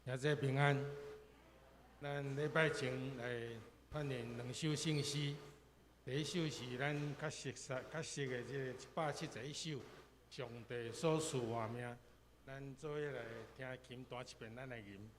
也这平安，咱礼拜前来串联两首圣诗。第一首是咱较熟的这个171首《上帝所赐活命》，咱做伙来听琴弹一遍，咱来吟。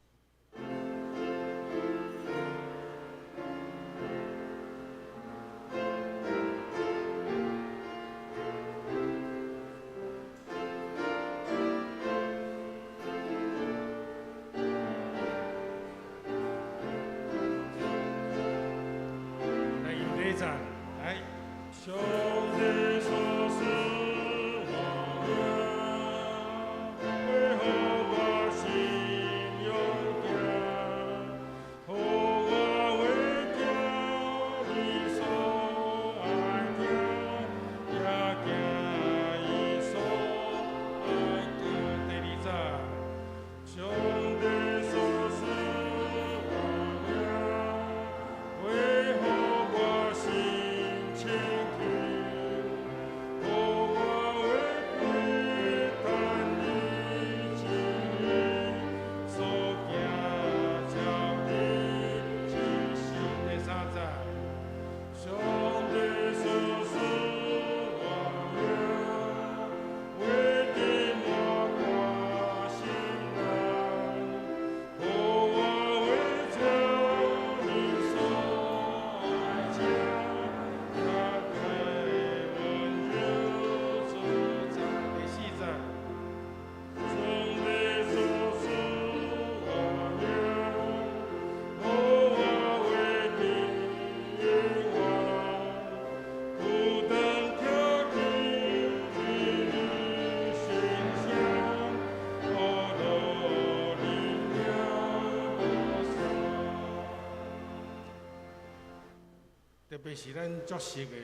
特别是咱足熟的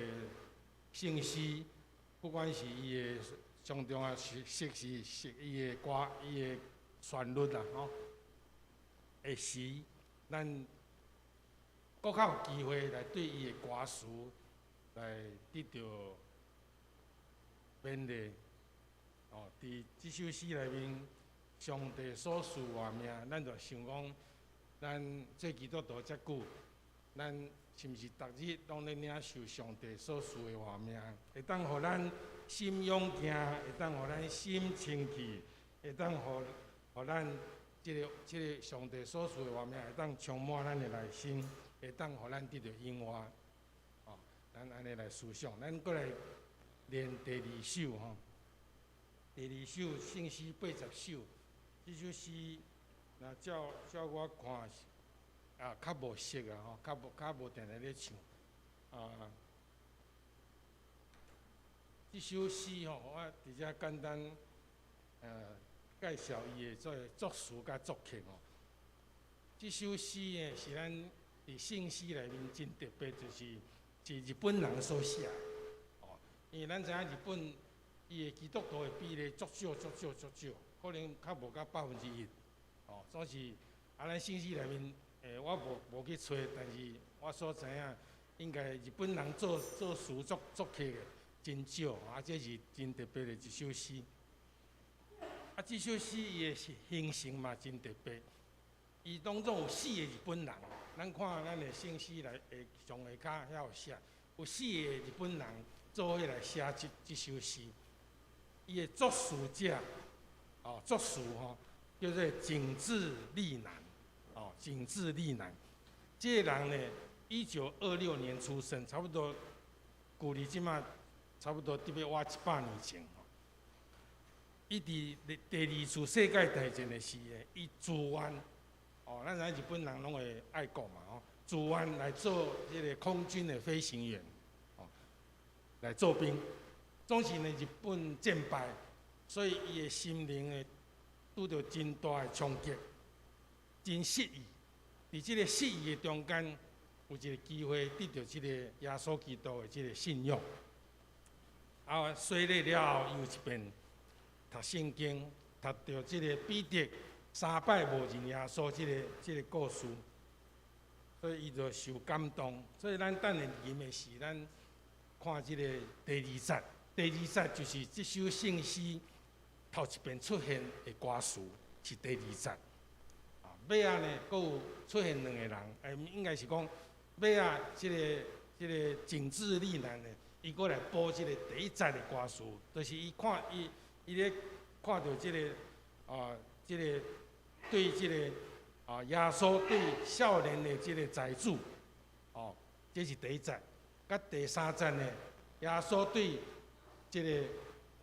圣诗，不管是伊的上重要是伊的歌、伊的旋律啦，吼，的诗，咱搁较有机会来对伊的歌词来得到勉励。哦，伫即首诗内面，上帝所赐活命，咱就想讲，咱做基督徒遮久，咱是毋是逐日拢咧领受上帝所赐的活命，会当互咱心勇行，会当互咱心清气，会当互咱即个上帝所赐的活命，会当充满咱的内心，会当互咱得到永活。哦，咱安尼来思想，咱搁来练第二首吼。第二首圣诗80首，即首诗若照我看较无熟啊吼，较无定定咧唱啊。即首诗吼，我直接简单介绍伊的作词甲作曲吼。即首诗呢是咱伫圣诗内面真特别，是日本人所写的哦。因为咱知影日本伊的基督徒的比例足少，可能较无到1%哦。总是咱圣诗内面。我无去找，但是我所知影，应该日本人作词作曲的真少，这是真特别的一首诗。这首诗伊的形成嘛真特别，伊当中有4个日本人，咱看咱的圣诗内上下骹遐有写，有4个日本人做伙来写这首诗。伊的作词者，作词叫做井治利男。井治利男，这个人呢，1926年出生，差不多距离即马差不多得要活100年前。伊伫第2次世界大战的时呢，伊自愿，咱知日本人拢会爱国嘛，自愿来做这个空军的飞行员，来做兵。总是呢，日本战败，所以伊的心灵呢，拄到真大的冲击。真失意，伫即个失意的中间，有一个机会得到即个耶稣基督的即个信仰。洗礼了后，又一遍读圣经，读到即个彼得3摆无认耶稣即个故事，所以伊就受感动。所以咱等下吟的是咱看即个第2节，第2节就是即首圣诗头一遍出现的歌词，是第2节。尾仔呢，阁有出现两个人，应该是讲尾仔即个景致丽男呢，伊阁来播即个第一节的歌词，就是伊咧看到即个即个对即个耶稣对少年的即个宰主，这是第一节。甲第三节呢，耶稣对即个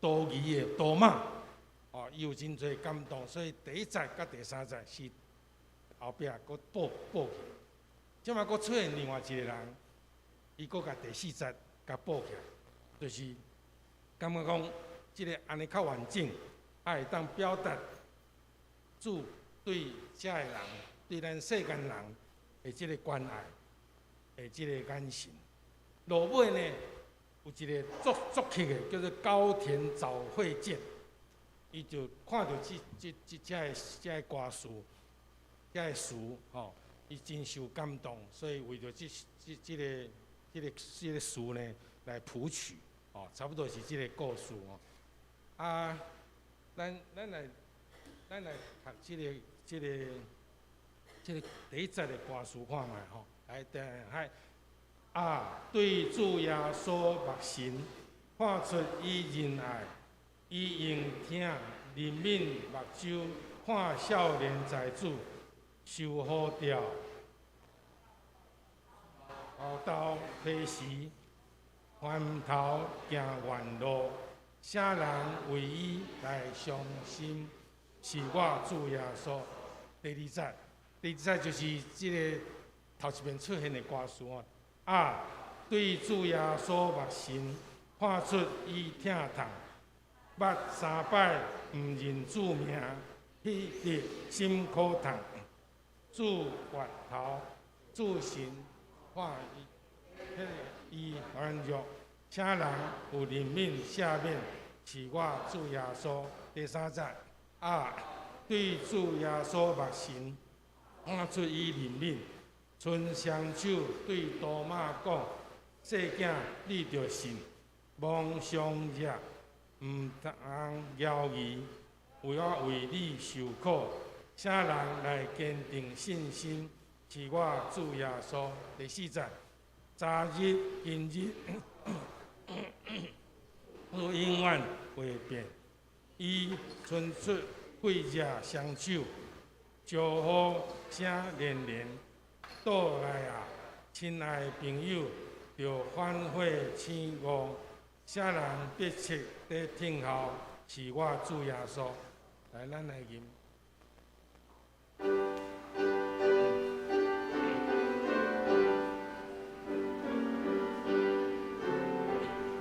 多疑的多马，伊有真侪感动，所以第一节甲第三节是后壁佫补起。即摆佫出现另外一个人，伊佫甲第四节甲补起来，就是感觉讲即个安尼较完整，会当表达主对遮个人、对咱世间人的即个关爱，的即个眼神。落尾呢，有一个作曲的叫做高田早会见，伊就看到这个歌词，这个词伊真受感动，所以为着这个词呢来谱曲，差不多是这个故事咱来读这个第一节的歌词看卖来嗨。对主耶稣目神，看出伊仁爱，伊用听怜悯目睭，看少年财主受好调，后头提时，翻头行原路，啥人为伊来伤心？是我主耶稣。第二节就是这个头一遍出现的歌词对主耶稣目神，看出伊疼痛，捌3摆毋认主名，迄日心苦痛。主月头，主神看伊软弱，请人有怜悯赦免，是我主耶稣。第三节对主耶稣目神，看出伊怜悯。伸双手对多马讲：“细囝，你着信，妄想热，毋通犹豫。为我为你受苦，啥人来坚定信心？是我主耶稣。”第四节，昨日今日，永远袂变。伊伸出血热双手，祝福声连连。倒来亲爱的朋友，着反悔醒悟，啥人必切在听候，是我主耶稣。来，咱来吟。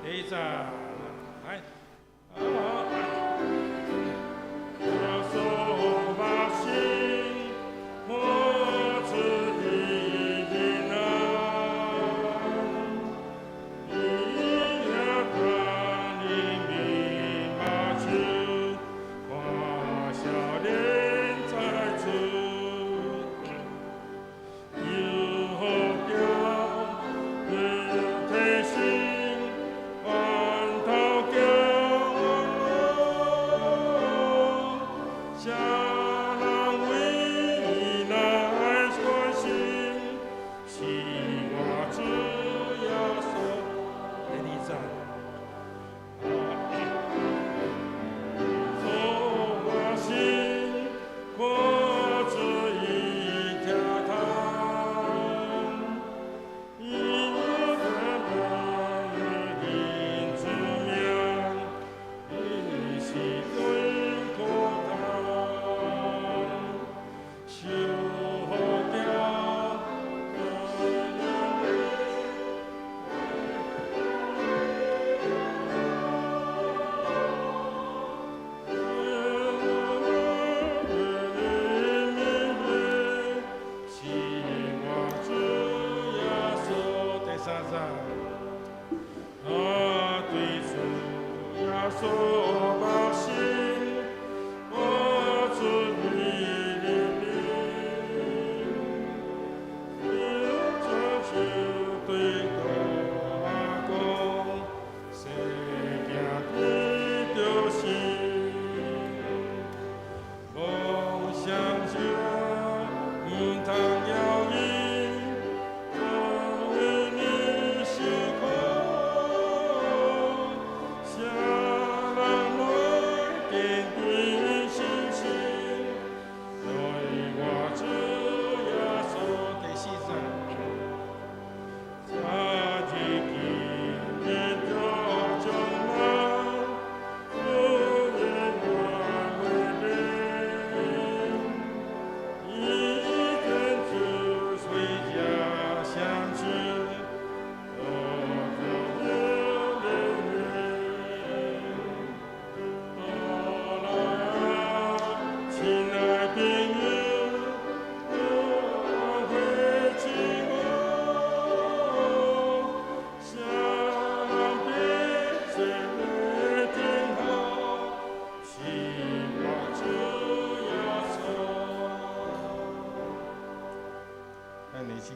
第一站，来。少年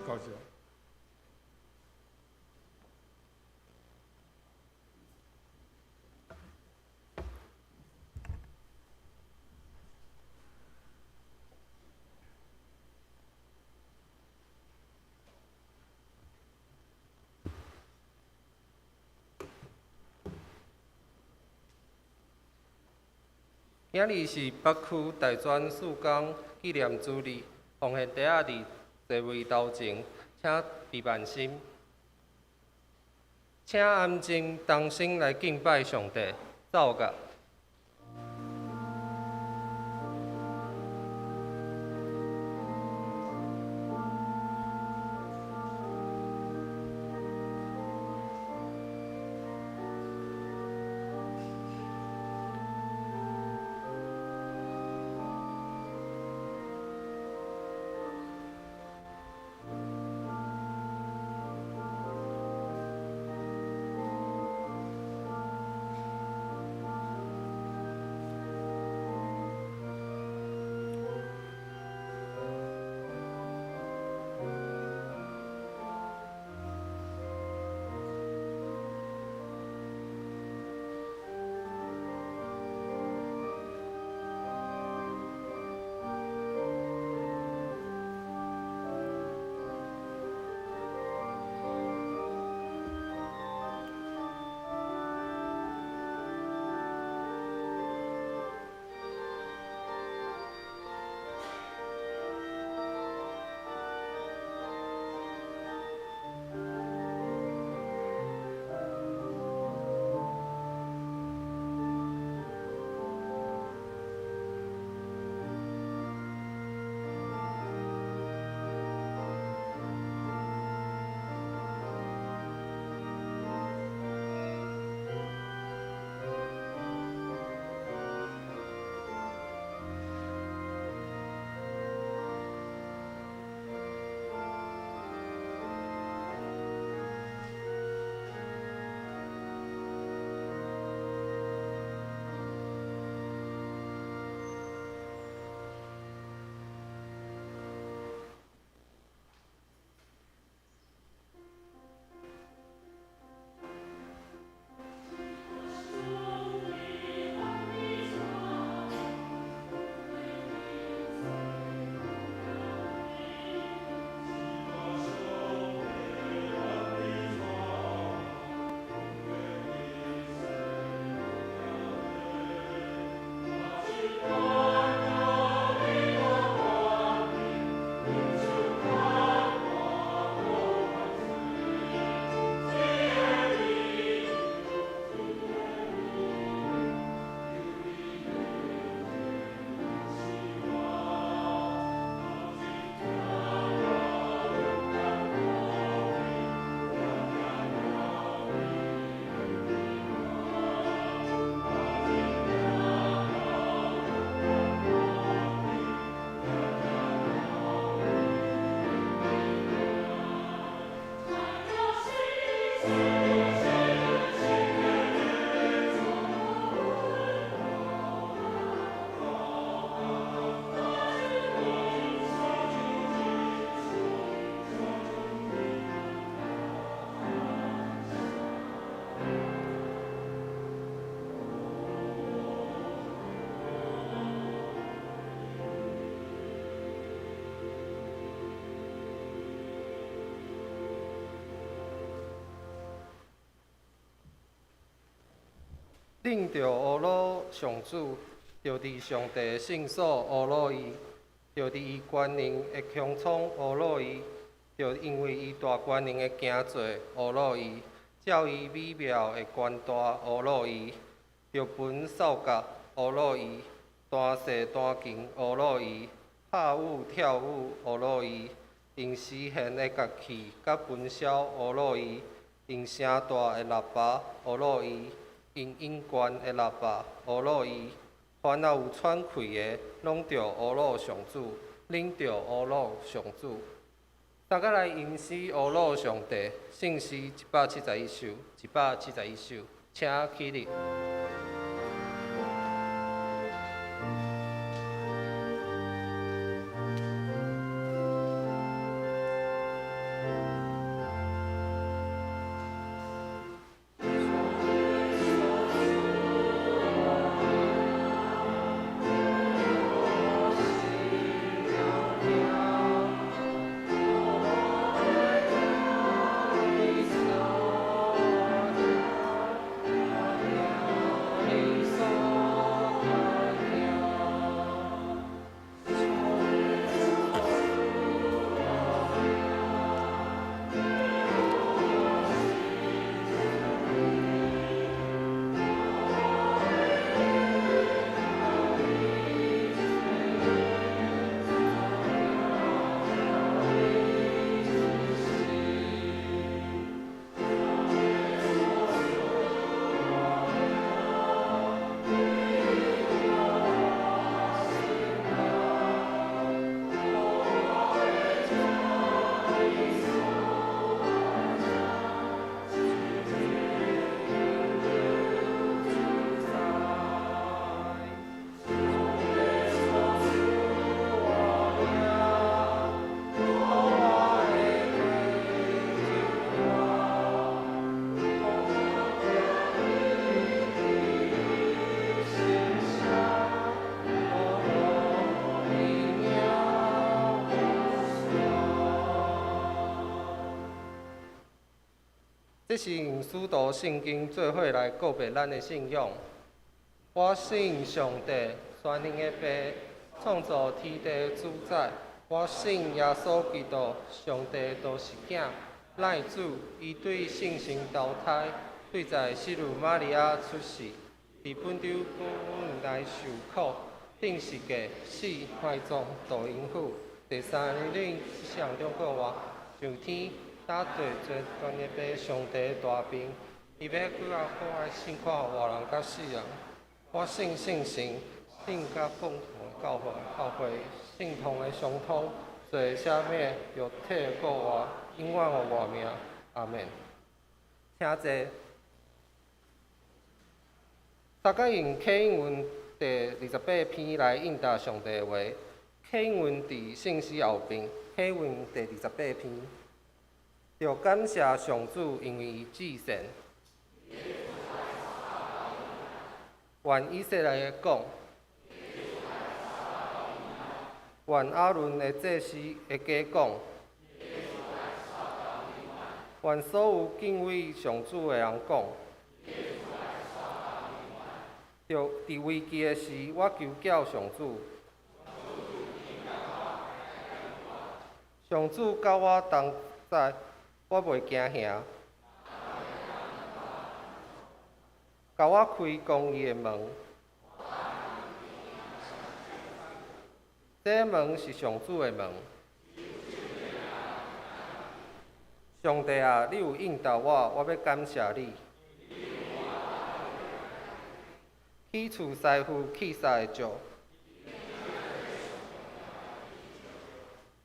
高雄。今日是北区大专曙光纪念之日，奉献第二日座位头前，请闭眼心，请安静同心来敬拜上帝，奏乐。领着乌鲁上主，就伫上帝圣所乌鲁伊，就伫伊权能的穹苍乌鲁伊，就因为伊大权能的行做乌鲁伊，照伊美妙的权大乌鲁伊，就分扫角乌鲁伊，单势单琴乌鲁伊，拍舞跳舞乌鲁伊，用诗献的乐器甲分箫乌鲁伊，用声大的喇叭乌鲁伊。用音悬的喇叭，乌鲁伊，凡有喘气的，拢着乌鲁上主，领着乌鲁上主。大家来吟诗乌鲁上帝，圣诗171首，171首，请起立。这是用许多圣经做伙来告别咱的信仰。我信上帝，全能的父，创造天地的主宰。我信耶稣基督，上帝都是囝，咱的主，伊对圣神投胎，对在西鲁玛利亚出世，伫本州本来受苦，定十架，死埋葬，度阴府。第三日上中国话，上天打坐做全能的上帝的大兵，伊要几下好爱审判活人甲死人。我信圣神，信甲共同教会，信同的相通，罪赦免，肉体过活，永远有活命。阿门。请坐。大家用启文第28篇来应答上帝的话。启文伫圣诗后边，启文第28篇，要感谢上主，因为伊至善。愿以色列的讲，愿亚伦的祭司的家讲，愿所有敬畏上主的人讲。着伫危机的时，我求叫上主。上主甲我同在，我袂惊吓。甲我开公义的门，这门是上主的门。上帝啊，你有应答我，我要感谢你。起厝师傅气煞的石，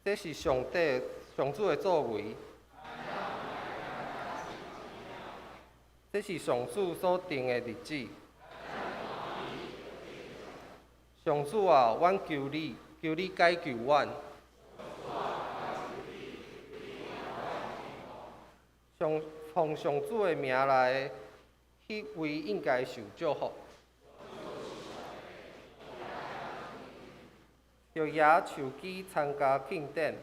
这是上主的作为，这是上主所定的日子。上主啊，阮求你解救阮。奉上主的名来，迄位应该受祝福。着野手机参加庆典。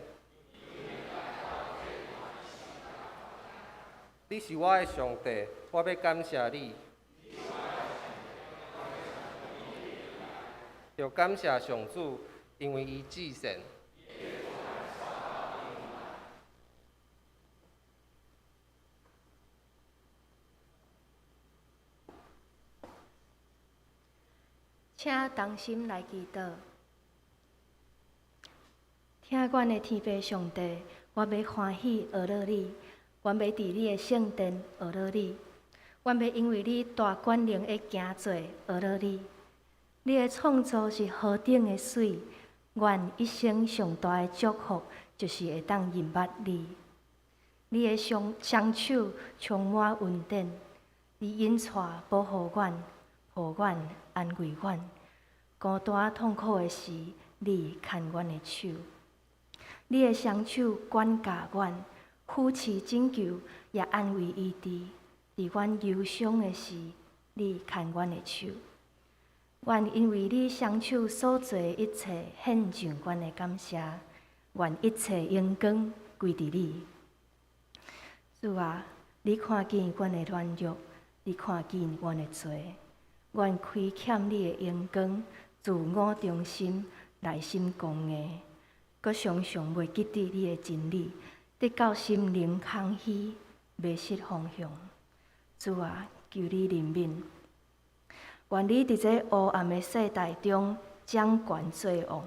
你是我的上帝，我要感谢你。着感谢上主，因为伊至善。请同心来祈祷。听阮的天父上帝，我要欢喜学乐你，我要伫你的圣殿学乐你，我要因为你大权能的行做学乐你。你的创造是何等的水，愿一生上大的祝福就是会当认捌你。你的双手充满恩典，你引带保护阮，护阮安慰阮。孤单痛苦的时，你牵阮的手。你的双手管教阮，扶持拯救，也安慰医治。伫阮忧伤的时，你牵阮的手。愿因为你双手所做的一切，献上阮的感谢。愿一切荣光归伫你。主啊，你看见阮的软弱，你看见阮的罪。愿开欠你的荣光，自我中心，内心公硬。搁常常袂记得你的真理，得到心灵空虚，迷失方向。主啊，求你怜悯。愿你伫这黑暗的世代中掌权做王。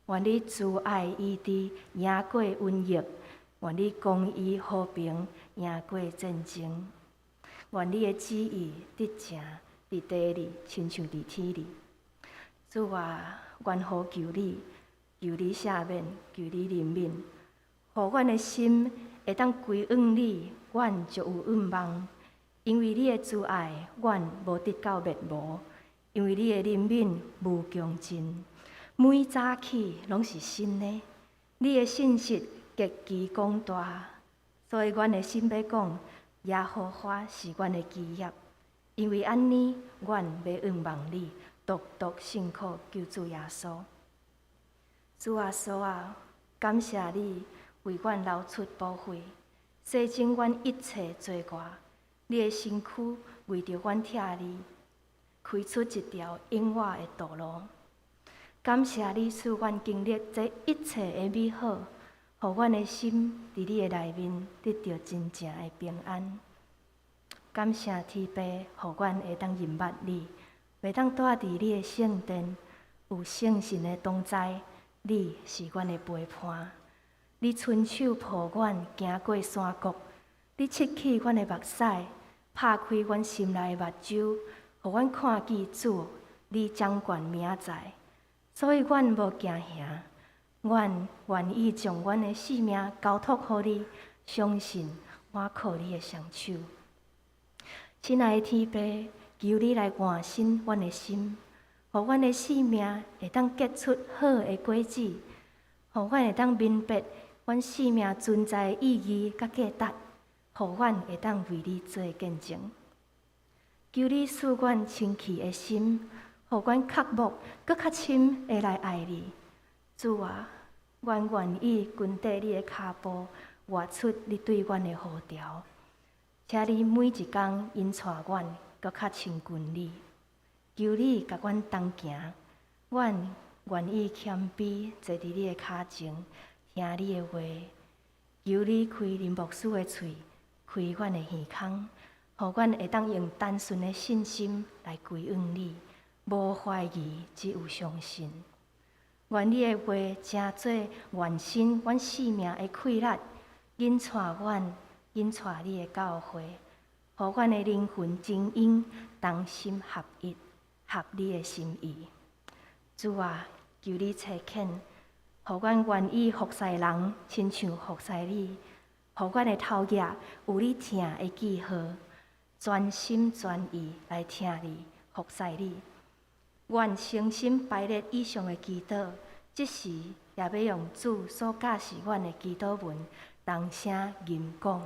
愿你慈爱医治，赢过瘟疫。愿你公义和平，赢过战争。愿你的旨意得成伫地里，亲像伫天里。主啊，愿呼求你。求你赦免，求你怜悯，互阮的心会当归往你，阮就有愿望。因为你的慈爱，阮无得到灭无；因为你的怜悯无穷尽，每早起拢是新的。你的信实极其广大，所以阮的心要讲：耶和华是阮的基业。因为安尼，阮要仰望你，独独信靠救主耶稣。主啊，主啊，感谢你为阮流出宝血，洗净阮一切罪过，你的身躯为着阮疼你，开出一条永远的道路。感谢你使阮经历这一切的美好，互阮的心伫你的内面得到真正的平安。感谢天父，互阮会当认捌你，会当住伫你的圣殿，有圣神的同在。你是阮的陪伴，你伸手抱阮行过山谷，你拭去阮的目屎，拍开阮心内的目睭，互阮看见主，你掌管明在。所以阮无惊吓，阮愿意将阮的性命交托予你，相信我靠你的双手。亲爱的天父，求你来换新阮的心，互阮的性命会当结出好的果子，互阮会当明白阮性命存在的意义甲价值，互阮会当为你做见证。求你赐阮清气的心，互阮刻薄搁较深的来爱你。主啊，阮愿意跟缀你的脚步，活出你对阮的呼召。请你每一天引带阮，搁较亲近你。求你甲阮同行，阮愿意谦卑坐伫你的脚前，听你的话。求你开林牧师的喙，开阮的耳孔，互阮会当用单纯的信心来归向你，无怀疑，只有相信。愿你的话成做完成阮生命的气力，引带阮，引带你的教诲，互阮的灵魂真英，同心合一，合你的心意。主啊，求你差遣，互阮愿意服侍人，亲像服侍你，互阮的头额有你疼的记号，全心全意来听你，服侍你。愿诚心排列以上的祈祷，即时也要用主所教示阮的祈祷文，同声吟讲。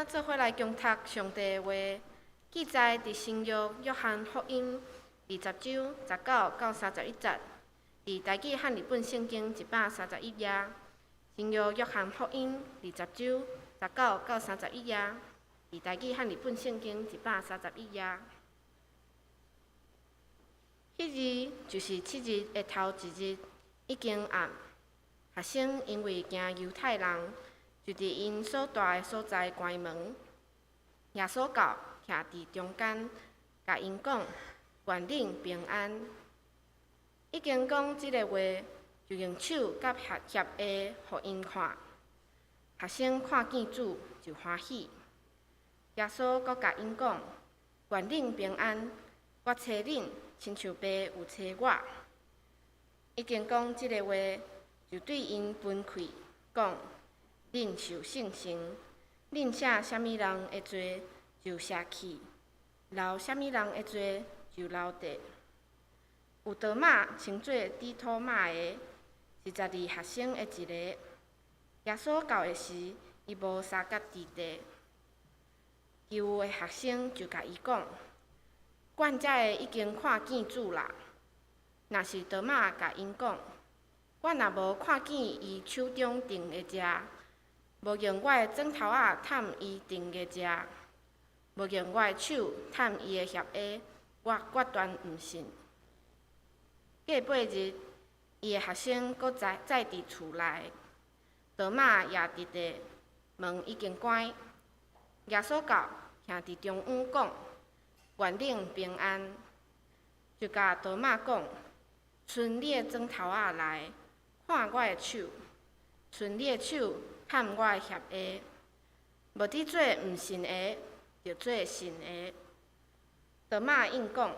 做伙来共读上帝的话，记载伫新约约翰福音20章19到31节，伫台语汉日本圣经131页。新约约翰福音20章19到31页，伫台语汉日本圣经131页。迄日就是7日的头一日，已经暗。学生因为惊犹太人，就伫因所住的所在关门。耶稣到，徛伫中间，甲因讲：愿领平安。已经讲即个话，就用手甲协下互因看。学生看见主就欢喜。耶稣阁甲因讲：愿领平安，我找恁，亲像爸有找我。已经讲即个话，就对因分开，讲：恁受圣神，恁写啥物人的罪，就写去；留啥物人的罪，就留地。有多马称作低托马的，是12学生的一个。耶稣到的时，伊无三脚伫地。其余的学生就甲伊讲：阮遮的已经看见主啦。若是多马甲因讲：阮若无看见伊手中钉的只，无用我的指头仔探伊钉的只，无用我的手探伊的鞋鞋，我决断毋信。过8日，伊的学生搁再伫厝内，多马也伫地，门已经关。耶稣到，徛伫中央讲：愿领平安。就甲多马讲：伸你的指头仔来，看我的手；伸你的手，探我的鞋鞋。无伫做毋信的，就做信的。多马应讲：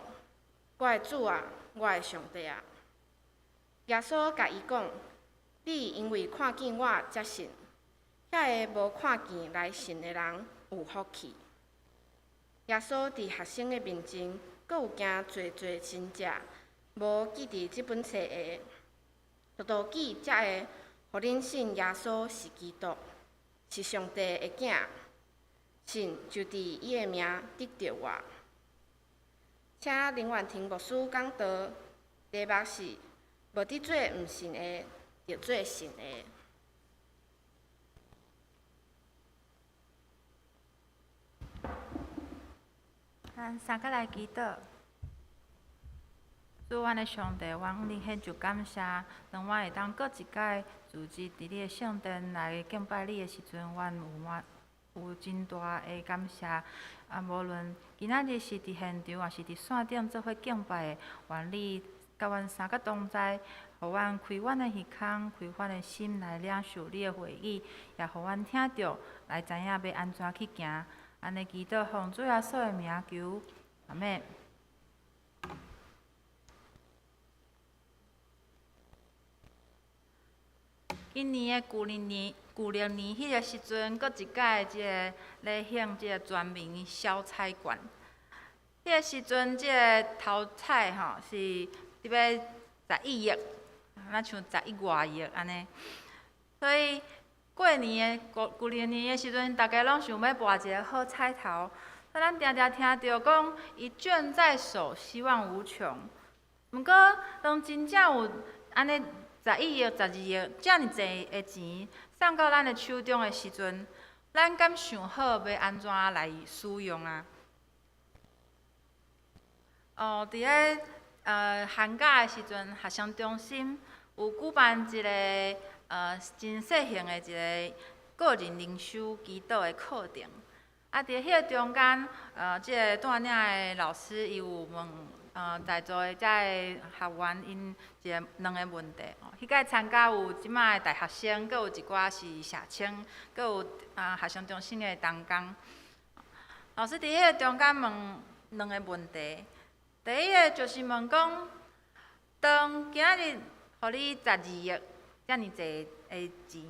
我的主啊，我的上帝啊！耶稣甲伊讲：你因为看见我才信，遐个无看见来信的人有福气。耶稣伫学生的面前，阁有行侪神迹，无记伫即本册的，都记才会，互恁信耶稣是基督，是上帝的囝，信就伫伊的名得着我。请林婉婷牧师讲道，题目是：无伫做毋信的，就做信的。咱三个来祈祷。主，阮的上帝，阮向你献上感谢，当阮会当各一届组织伫你的圣殿来敬拜你的时阵，阮有真大的感谢。啊，无论今仔日是伫现场，还是伫线顶做伙敬拜的，愿你甲阮三个同在，互阮开阮的耳孔，开阮的心来领受你的话语，也互阮听着来知影要安怎去行。安尼祈祷，奉主耶稣的名求，阿们。今年的旧历年迄个时阵，搁一届即个咧兴即个全民小彩券。迄个时阵，即个头彩吼是伫要11亿，若像11外亿安尼。所以过年的旧历年的时阵，大家拢想要博一个好彩头。所以咱常常听到讲，伊卷在手，希望无穷。毋过，当真正有安尼11亿、12亿遮尔济的钱送到咱的手中的时阵，咱敢想好要安怎来使用啊？伫咧寒假的时阵，学生中心有举办一个真细型的一个个人灵修祈祷的课程。啊，伫迄个中间，即个带领的老师伊有问在座的遮个学员因2个问题。迄届参加有即摆的大学生，阁有一寡是社青，阁有学生中心的同工。老师伫迄个中间问2个问题。第一个就是问讲，当今仔日互你12亿遮尔济的钱，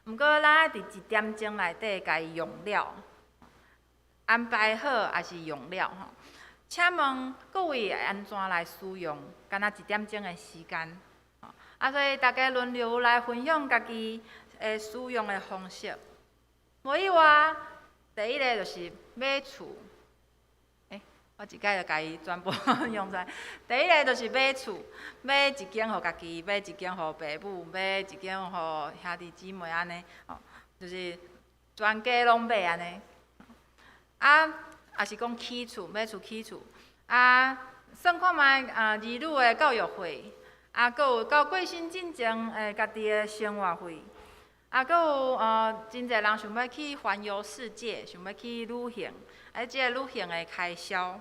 毋过咱爱伫1点钟内底甲伊用了，安排好还是用了吼？请问各位会安怎来使用？干那1点钟的时间，所以大家轮流来分享家己的使用的方式。无以外，第一个就是买厝，我一摆就甲伊全部用出来。第一个就是买厝，买一间互家己，买一间互爸母，买一间互兄弟姊妹安尼，就是全家拢买安尼。也是讲起厝，买厝起厝。算看觅儿女的教育费，佫有到过身进前家己的生活费，佫有真侪人想要去环游世界，想要去旅行，即个旅行的开销。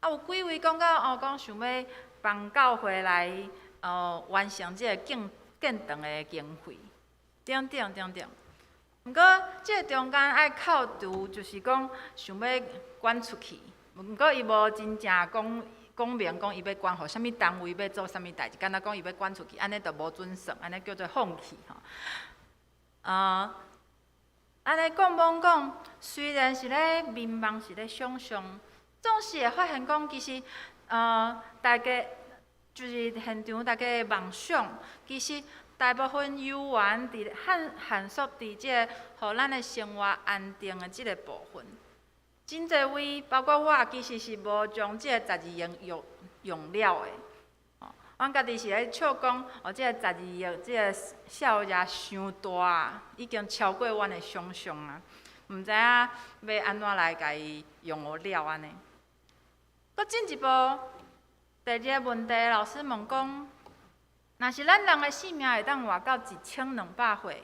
有几位讲到讲想要帮教会来完成即个建堂的经费，等等。毋过即个中间爱扣除，就是讲想要捐出去，毋过伊无真正讲明讲伊要捐互啥物单位，要做啥物代志，敢若讲伊要捐出去，安尼就无准算，安尼叫做放弃吼。安尼讲，虽然是咧迷茫，是咧想象，总是会发现讲，其实大家就是现场大家的梦想，其实大部分游玩伫限缩伫即个，互咱的生活安定的即个部分。真侪位，包括我，其实是无将即个12亿用了的。阮家己是咧笑讲，即个12亿，即个数额伤大，已经超过阮的想象啊！毋知影要安怎来甲伊用了安尼。搁进一步，第二个问题，老师问讲，若是咱人的性命会当活到1200岁，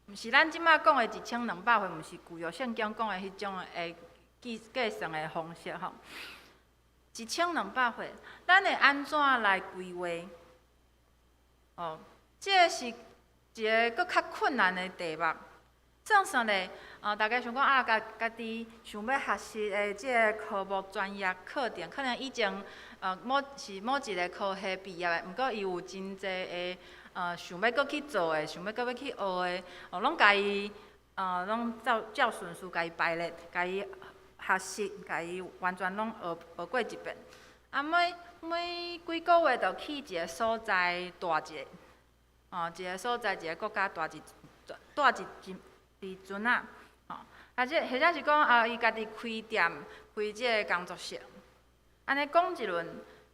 毋是咱即摆讲的1200岁，毋是旧约圣经讲的迄种的计算的方式吼。1200岁，咱会安怎来规划？这个是一个搁较困难的题目。总算咧，大家想讲家己想要学习的即个科目专业课程，可能以前某一个科系毕业的，毋过伊有真侪的想要搁去做的，想要搁要去学的，拢家己拢照顺序家己排列，家己学习，家己完全拢学过一遍。每几个月就去一个所在住一个，一个所在一个国家住一阵啊，或者是讲伊家己开店，开即个工作室，安尼讲一轮。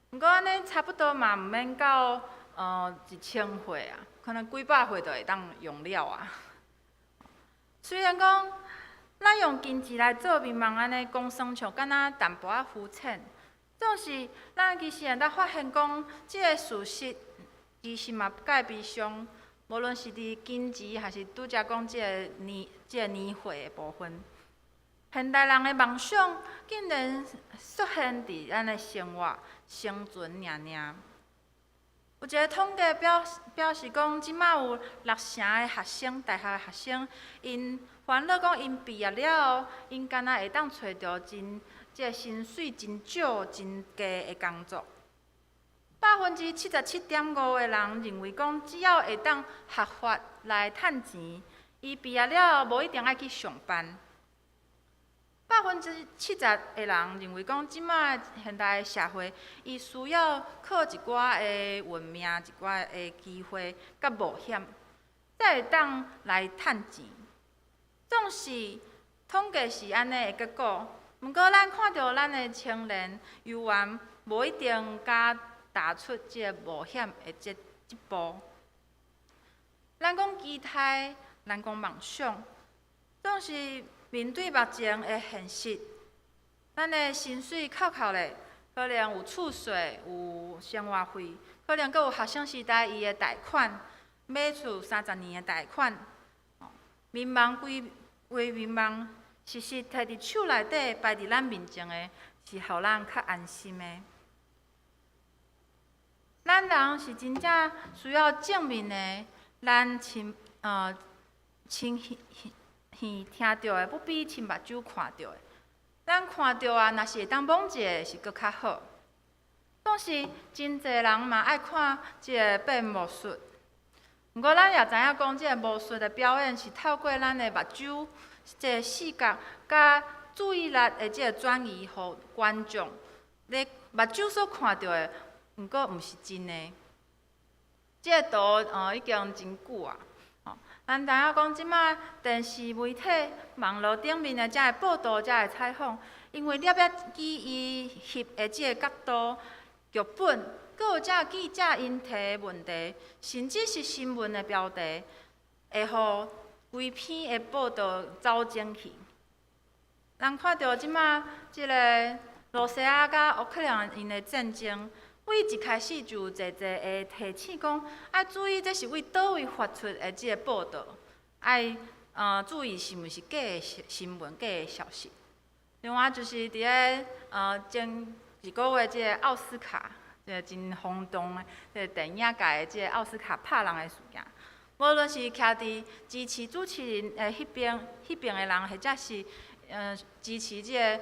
毋过安尼差不多嘛，毋免到1000岁啊，可能几百岁就会当用了啊。虽然讲咱用经济来做民望，安尼讲算像敢若淡薄仔肤浅，总是咱其实会当发现讲，即个事实其实嘛不改悲伤。无论是伫经济，还是拄则讲即个年岁的部分，现代人的梦想竟然出现伫咱的生活生存尔。有一个统计表示讲，即摆有60%的学生，大学的学生，因烦恼讲因毕业了后，因敢若会当找到即个薪水真少、真低的工作。77.5%的人认为讲，只要会当合法来趁钱，伊毕业了后无一定爱去上班。70%的人认为讲，即摆现代的社会，伊需要靠一寡的运命、一寡的机会甲冒险，才会当来趁钱。总是统计是安尼的结果，毋过咱看到咱的青年游玩，无一定甲踏出即个冒险的这一步。咱讲期待，咱讲梦想，总是面对目前的现实。咱的薪水扣咧，可能有厝税、有生活费，可能阁有学生时代伊的贷款，买厝30年的贷款。民望归民望，实摕伫手内底摆伫咱面前的，是互咱较安心的。咱人是真正需要证明的，咱亲耳听到的，不比亲目睭看到的。咱看到啊，若是会当摸一下，是搁较好。总是真侪人嘛爱看即个变魔术，毋过咱也知影讲，即个魔术的表演是透过咱的目睭，即个视觉甲注意力的即个转移，互观众咧目睭所看到的。毋过毋是真诶，即个图已经真久啊。咱知影讲，即马电视媒体、网络顶面的遮个报道、遮个采访，因为摄影机伊翕的即个角度、剧本，搁有遮记者因提的问题，甚至是新闻的标题，会互规篇的报道走精去。人看到即马即个罗西亚甲乌克兰因的战争，为一开始就有侪会提醒讲，要注意这是为倒位发出的即个报道，要注意是毋是假的新闻、假的消息。另外就是伫咧前一个月即个奥斯卡，即个真轰动的即个电影界的即个奥斯卡拍人的事件，无论是徛伫支持主持人迄边的人，或者是支持即个。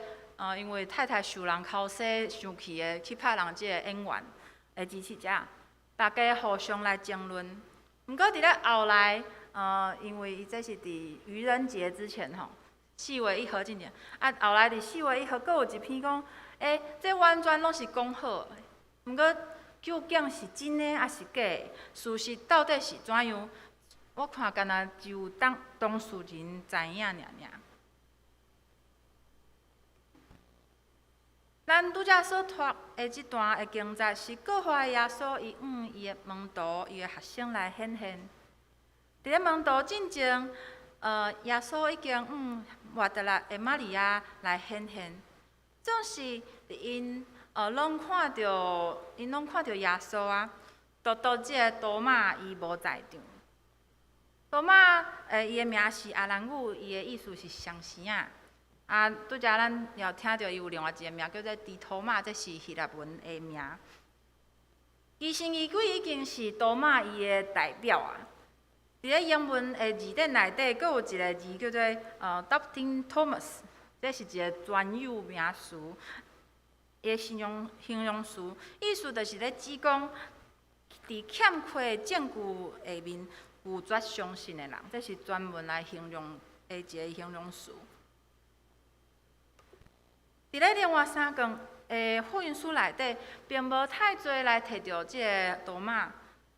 因为太太受人口洗生气的去拍人即个演员的支持者，大家互相来争论。毋过伫咧后来，因为伊这是伫愚人节之前吼，4月1号之前，后来伫4月1号，阁有一篇讲，这完全拢是讲好的。毋过究竟是真的还是假的？事实到底是怎样？我看敢若只有当事人知影尔。咱拄则所读的即段的经节是各化耶稣伊的门徒伊的学生来显现。伫咧门徒进前，耶稣已经活得来的玛利亚来显现。总是因拢看到耶稣啊，独即个多马伊无在场。多马伊的名是阿兰语，伊的意思是双生仔。拄则咱也听到伊有另外一个名叫做迪托马，这是希腊文的名。疑神疑鬼已经是多马伊的代表啊。伫咧英文的字典内底，阁有一个字叫做Doubting Thomas， 这是一个专有名词，伊形容词，意思就是咧指讲，伫欠缺证据下面拒绝相信的人，这是专门来形容的一个形容词。伫咧另外3卷的福音书内底，并无太侪来提到即个多马。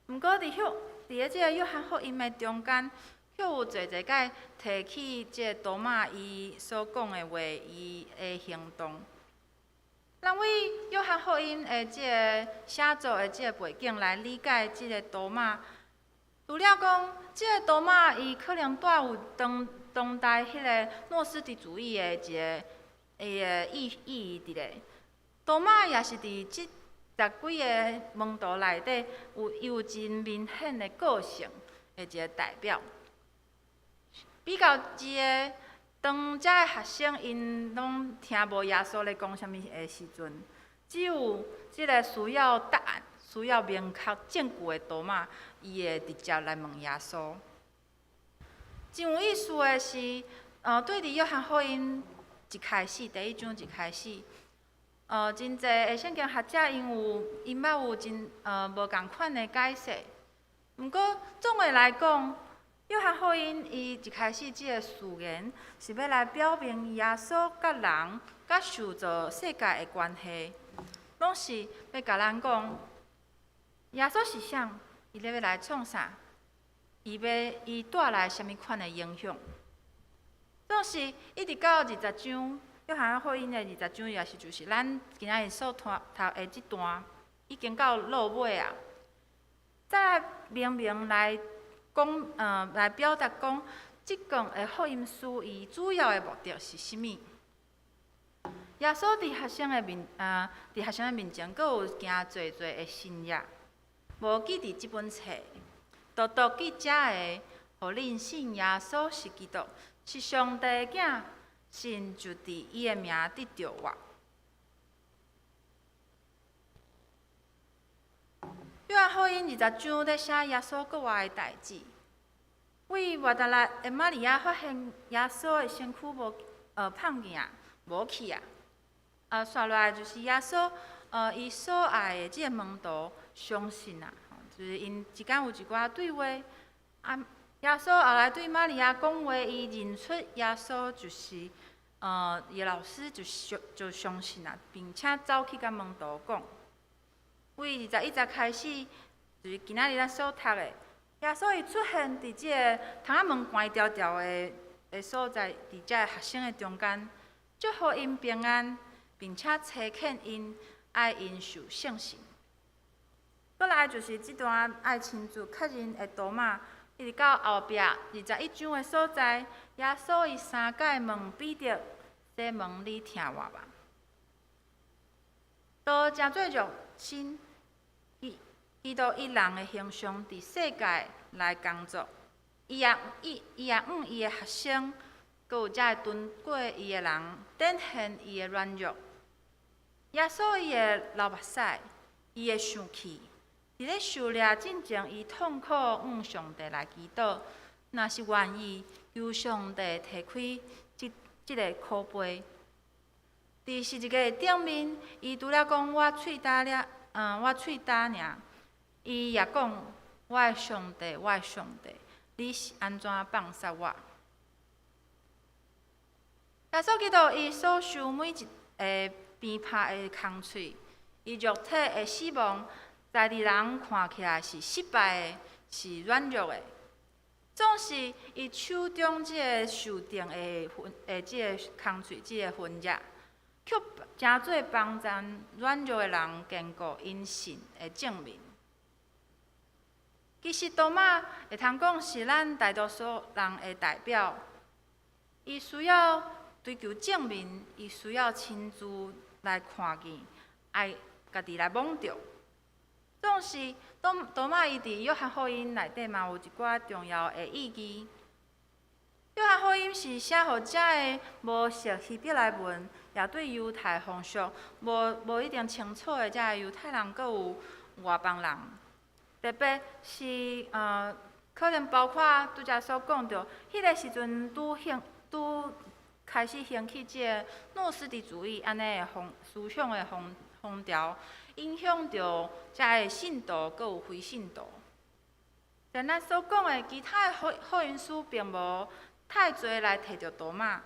毋过伫咧即个约翰福音的中间，却有侪甲提起即个多马伊所讲的话，伊的行动。咱为约翰福音的即个写作的即个背景来理解即个多马，除了讲即个多马伊可能带有当代迄个诺斯底主义的一个意义伫咧，多马也是伫即10几个门徒内底有真明显的个性的一个代表。比较之个，当遮个学生因拢听无耶稣咧讲啥物的时阵，只有即个需要答案、需要明确证据的多马，伊会直接来问耶稣。真有意思的是，对伫约翰福音一开始，第1章一开始，真侪的圣经学者因捌有真无共款的解释。毋过总的来讲，约翰福音伊一开始即个誓言是要来表明耶稣甲人、甲受造世界的关系，拢是要甲咱讲，耶稣是啥？伊要来创啥？伊带来啥物款的影响？总是一直到20章，约翰福音的20章，也是就是咱今仔日所读的这段，已经到落尾啊。再来明来讲，来表达讲，即卷的福音书伊主要的目的是啥物？耶稣伫学生的面前，阁有行侪的新约，无记伫即本册，独独记遮的，互恁信耶稣是基督。是上帝的囝，神就伫伊的名得着活。约翰福音20章在写耶稣国外的代志。为活得来的玛利亚发现耶稣的身躯胖去啊，无去啊。刷落来就是耶稣伊所爱的即个门徒相信啊，就是因之间有一寡对话耶稣后来对玛利亚讲话，伊认出耶稣就是伊的老师，就相信啊，并且走去甲门徒讲。为21节开始，就是今仔日咱所读的，耶耶稣伊出现伫即个窗仔门关条条的所在，伫遮个学生的中间，祝福因平安，并且催恳因爱因受圣神。过来就是即段爱亲自确认的图码，一直到后壁21章的所在，耶稣伊3界问彼得：西门，你听我吧。都真做肉身，伊都以人的形象伫世界来工作。伊也用伊的学生，佮有遮吞过伊的人，展现伊的软弱。耶稣伊的流目屎，伊的生气。伫咧受掠进前，伊痛苦向上帝来祈祷，若是愿意求上帝摕开即个苦杯。伫十字架顶面，伊除了讲我喙焦了，我喙焦尔，伊也讲我的上帝，我的上帝，你是安怎放杀我？耶稣基督伊所受每一个鞭拍的空喙，伊肉体的死亡。在地人看起来是失败的，是软弱的，总是伊手中即个受定的即个空喙，即个分野，却真做帮助软弱的人坚固因信的证明。其实多马会通讲是咱大多数人的代表，伊需要追求证明，伊需要亲自来看见，爱家己来摸着。总是多马伊伫约翰福音内底嘛有一寡重要的意义。约翰福音是写予遮个无熟希伯来文，也对犹太风俗无一定清楚的遮个犹太人，佮有外邦人，特别是可能包括拄则所讲到，迄个时阵拄开始兴起即个诺斯底主义安尼的思想的风潮。影响着遮个信徒，佮有非信徒。像咱所讲的，其他的福音书并无太侪来提着多马。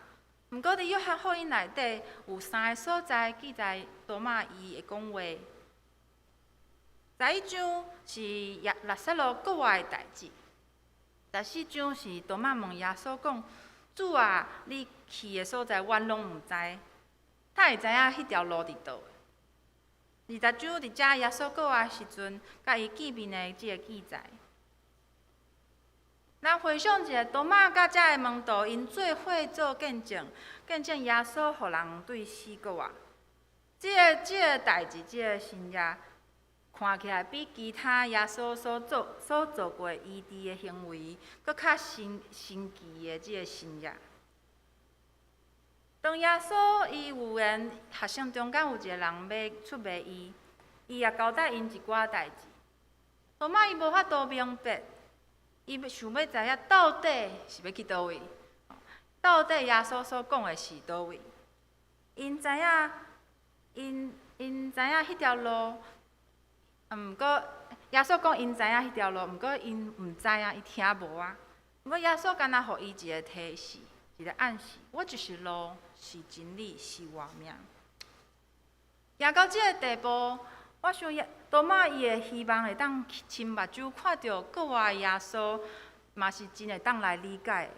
毋过伫约翰福音内底有3个所在记载多马伊会讲话。11章是拉撒路国外的代志。14章是多马问耶稣讲：“主啊，你去的所在，阮拢毋知，他会知影迄条路伫倒？” 20章伫遮耶稣过来时阵，甲伊见面的即个记载。咱回想一下，多马甲遮个门徒因做伙做见证，见证耶稣互人对死过活。即个代志，即个新约，看起来比其他耶稣所做过医治的行为，搁较神奇的即个新约。当耶稣伊有言学生中间有一个人要出卖伊，伊也交代因一寡代志。多马伊无法度明白，伊想要知影到底是要去倒位，到底耶稣所讲的是倒位。因知影，因知影迄条路，毋过耶稣讲因知影迄条路，毋过因毋知影，伊听无啊。毋过耶稣敢若互伊一个提示，一个暗示，我就是路。 是真理，是活命。行到这个地步，我想多马伊的希望会当亲目睭看到国外耶稣，嘛是真会当来理解的。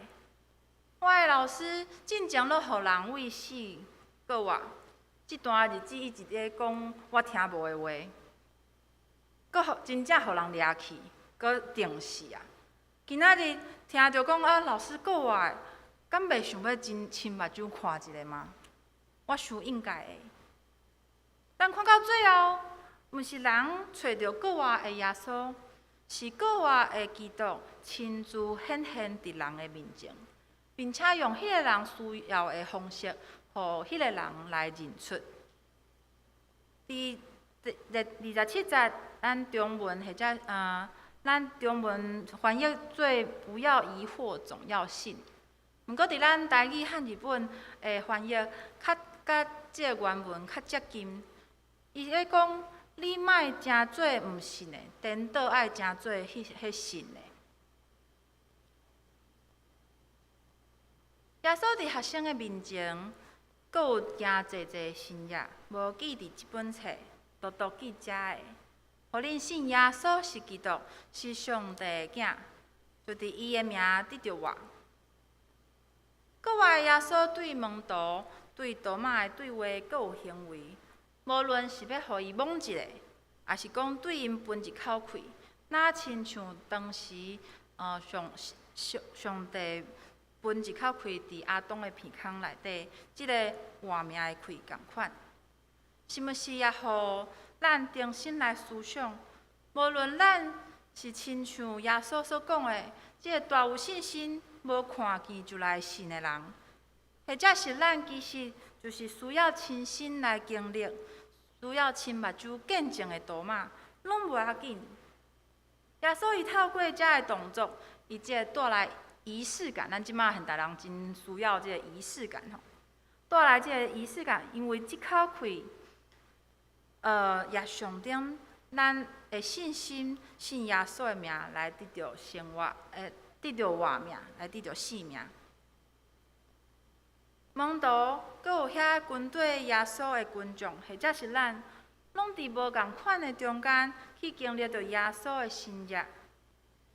我的老师进前都互人为死国外，这段日子伊一直讲我听无的话，搁真正互人掠去，搁定死啊！今仔日听着讲老师国外。 敢袂想要真亲目睭看一下吗？我想应该会。但看到最后，毋是人找到国外的耶稣，是国外的基督亲自显现伫人的面前，并且用迄个人需要的方式，互迄个人来认出。伫27节，咱中文或者咱中文翻译做“不要疑惑，总要信”。 毋过，伫咱台语和日本的翻译，甲即个原文较接近。伊咧讲，你莫真做毋信的，颠倒爱真做迄信的。耶稣伫学生的面前，阁有行济新约，无记伫即本册，独记遮的。互恁信耶稣是基督，是上帝的囝，就伫伊的名得着活。国外耶稣对门徒、对多马的对话，阁有行为，无论是要互伊懵一下，也是讲对因分一口气，那亲像当时上帝分一口气伫亚当的鼻孔内底，即个活命的气共款。是毋是也互咱重新来思想？无论咱是亲像耶稣所讲的，即个大有信心、无看见就来信的人，或者是咱其实就是需要亲身来经历、需要亲目睭见证的多马，拢无要紧。耶稣伊透过遮个动作，伊即个带来仪式感。咱即马现代人真需要即个仪式感吼，带来即个仪式感，因为即口气，也象征咱的信心，信耶稣的名来得到生活，得到活命，来得到性命。门徒，阁有遐军队耶稣的群众，或者是咱，拢伫无共款的中间去经历着耶稣的新约。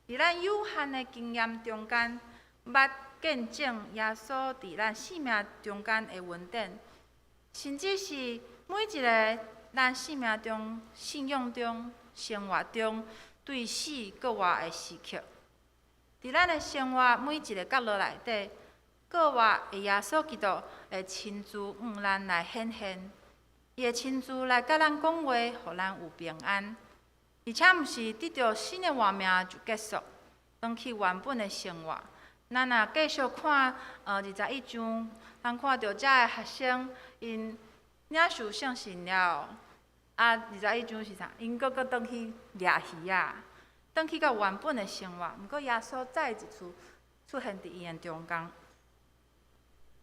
伫咱有限的经验中间，捌见证耶稣伫咱生命中间的稳定，甚至是每一个咱生命中、信仰中、生活中对死搁活的时刻。伫咱的生活每一个角落内底，搁活的耶稣基督会亲自向咱来显现，伊会亲自来甲咱讲话，互咱有平安。而且毋是得到新的活命就结束，返去原本的生活。咱若继续看21章，咱看到遮个学生因领受圣神了，21章是啥？因搁返去掠鱼啊，返去到原本的生活。毋过耶稣再一次出现伫因的中间。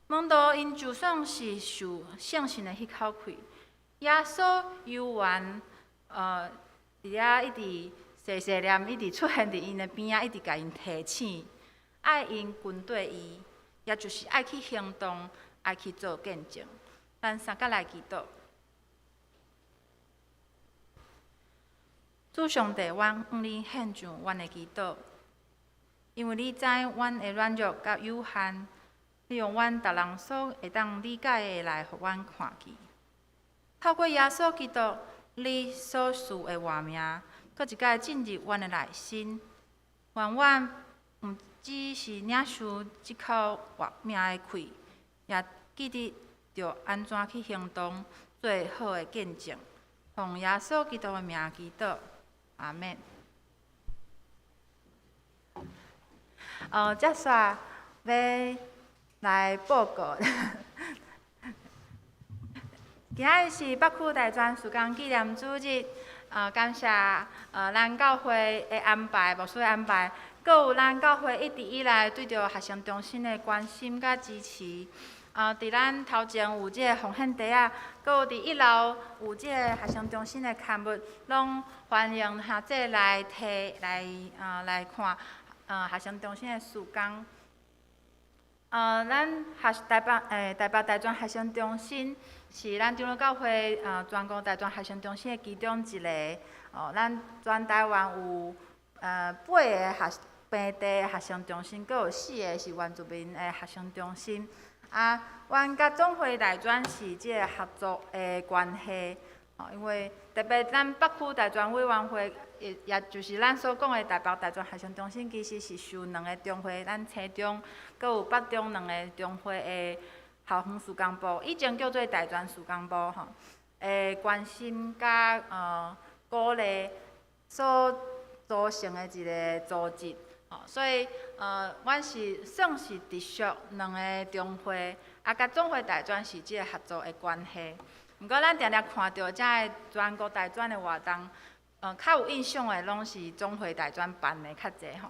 门徒因就算是受圣神的迄口气，耶稣犹原伫遐一直细细念，一直出现伫因的边仔，一直甲因提醒，爱因跟对伊，也就是爱去行动，爱去做见证。咱三甲来祈祷。主上帝，阮向你献上阮的祈祷，因为你知阮的软弱甲有限，你用阮逐人所会当理解的来互阮看见。透过耶稣基督，你所赐的活命，搁一摆进入阮的内心，愿阮毋只是领受即口活命的气，也记得着安怎去行动，做好的见证。奉耶稣基督的名祈祷，阿免。接续要来报告。今仔日是北区大专事工纪念主日，感谢咱教会的安排，牧师的安排，阁有咱教会一直以来对着学生中心的关心甲支持。伫咱头前有即个奉献袋啊，阁有伫1楼有即个学生中心的刊物，拢欢迎学者来摕来看学生中心的事工。咱台北大专学生中心是咱长老教会全国大专学生中心的其中一个。咱全台湾有8个本地的学生中心，阁有4个是原住民的学生中心。阮甲总会大专是即个合作的关系。因为特别咱北区大专委员会，也就是咱所讲的台北大专学生中心，其实是受2个中会，咱青中，阁有北中2个中会的校方事工部，以前叫做大专事工部吼，关心甲鼓励所组成的一个组织。所以阮是算是直属2个中会，甲总会大专是即个合作的关系。毋过，咱常常看到遮个全国大专的活动，较有印象的拢是总会大专办的较济吼。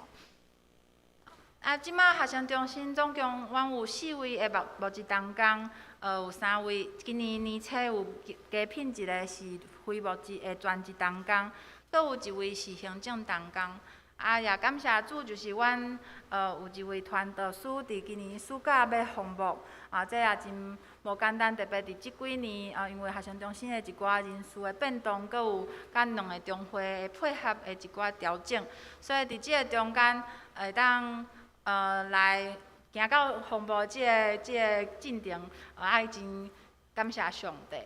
即马学生中心总共阮有4位的牧职同工，有3位，今年年初有加聘一个是非牧职的全职同工，阁有1位是行政同工。也感谢主，就是阮有1位传道师伫今年暑假要奉牧，这也真无简单，特别伫即几年因为学生中心的一寡人事的变动，佮有甲两个中会的配合的一寡调整，所以伫即个中间会当来行到风暴即个进程，爱真感谢上帝。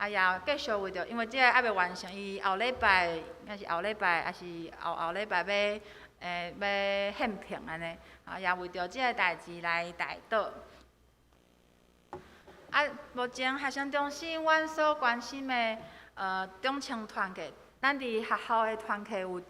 也继续为着，因为即个还未完成，伊后礼拜，应该是后礼拜，还是后礼拜要献评安尼，也为着即个代志来代祷。目前学生中心阮所关心的中青团契，咱伫学校的团契有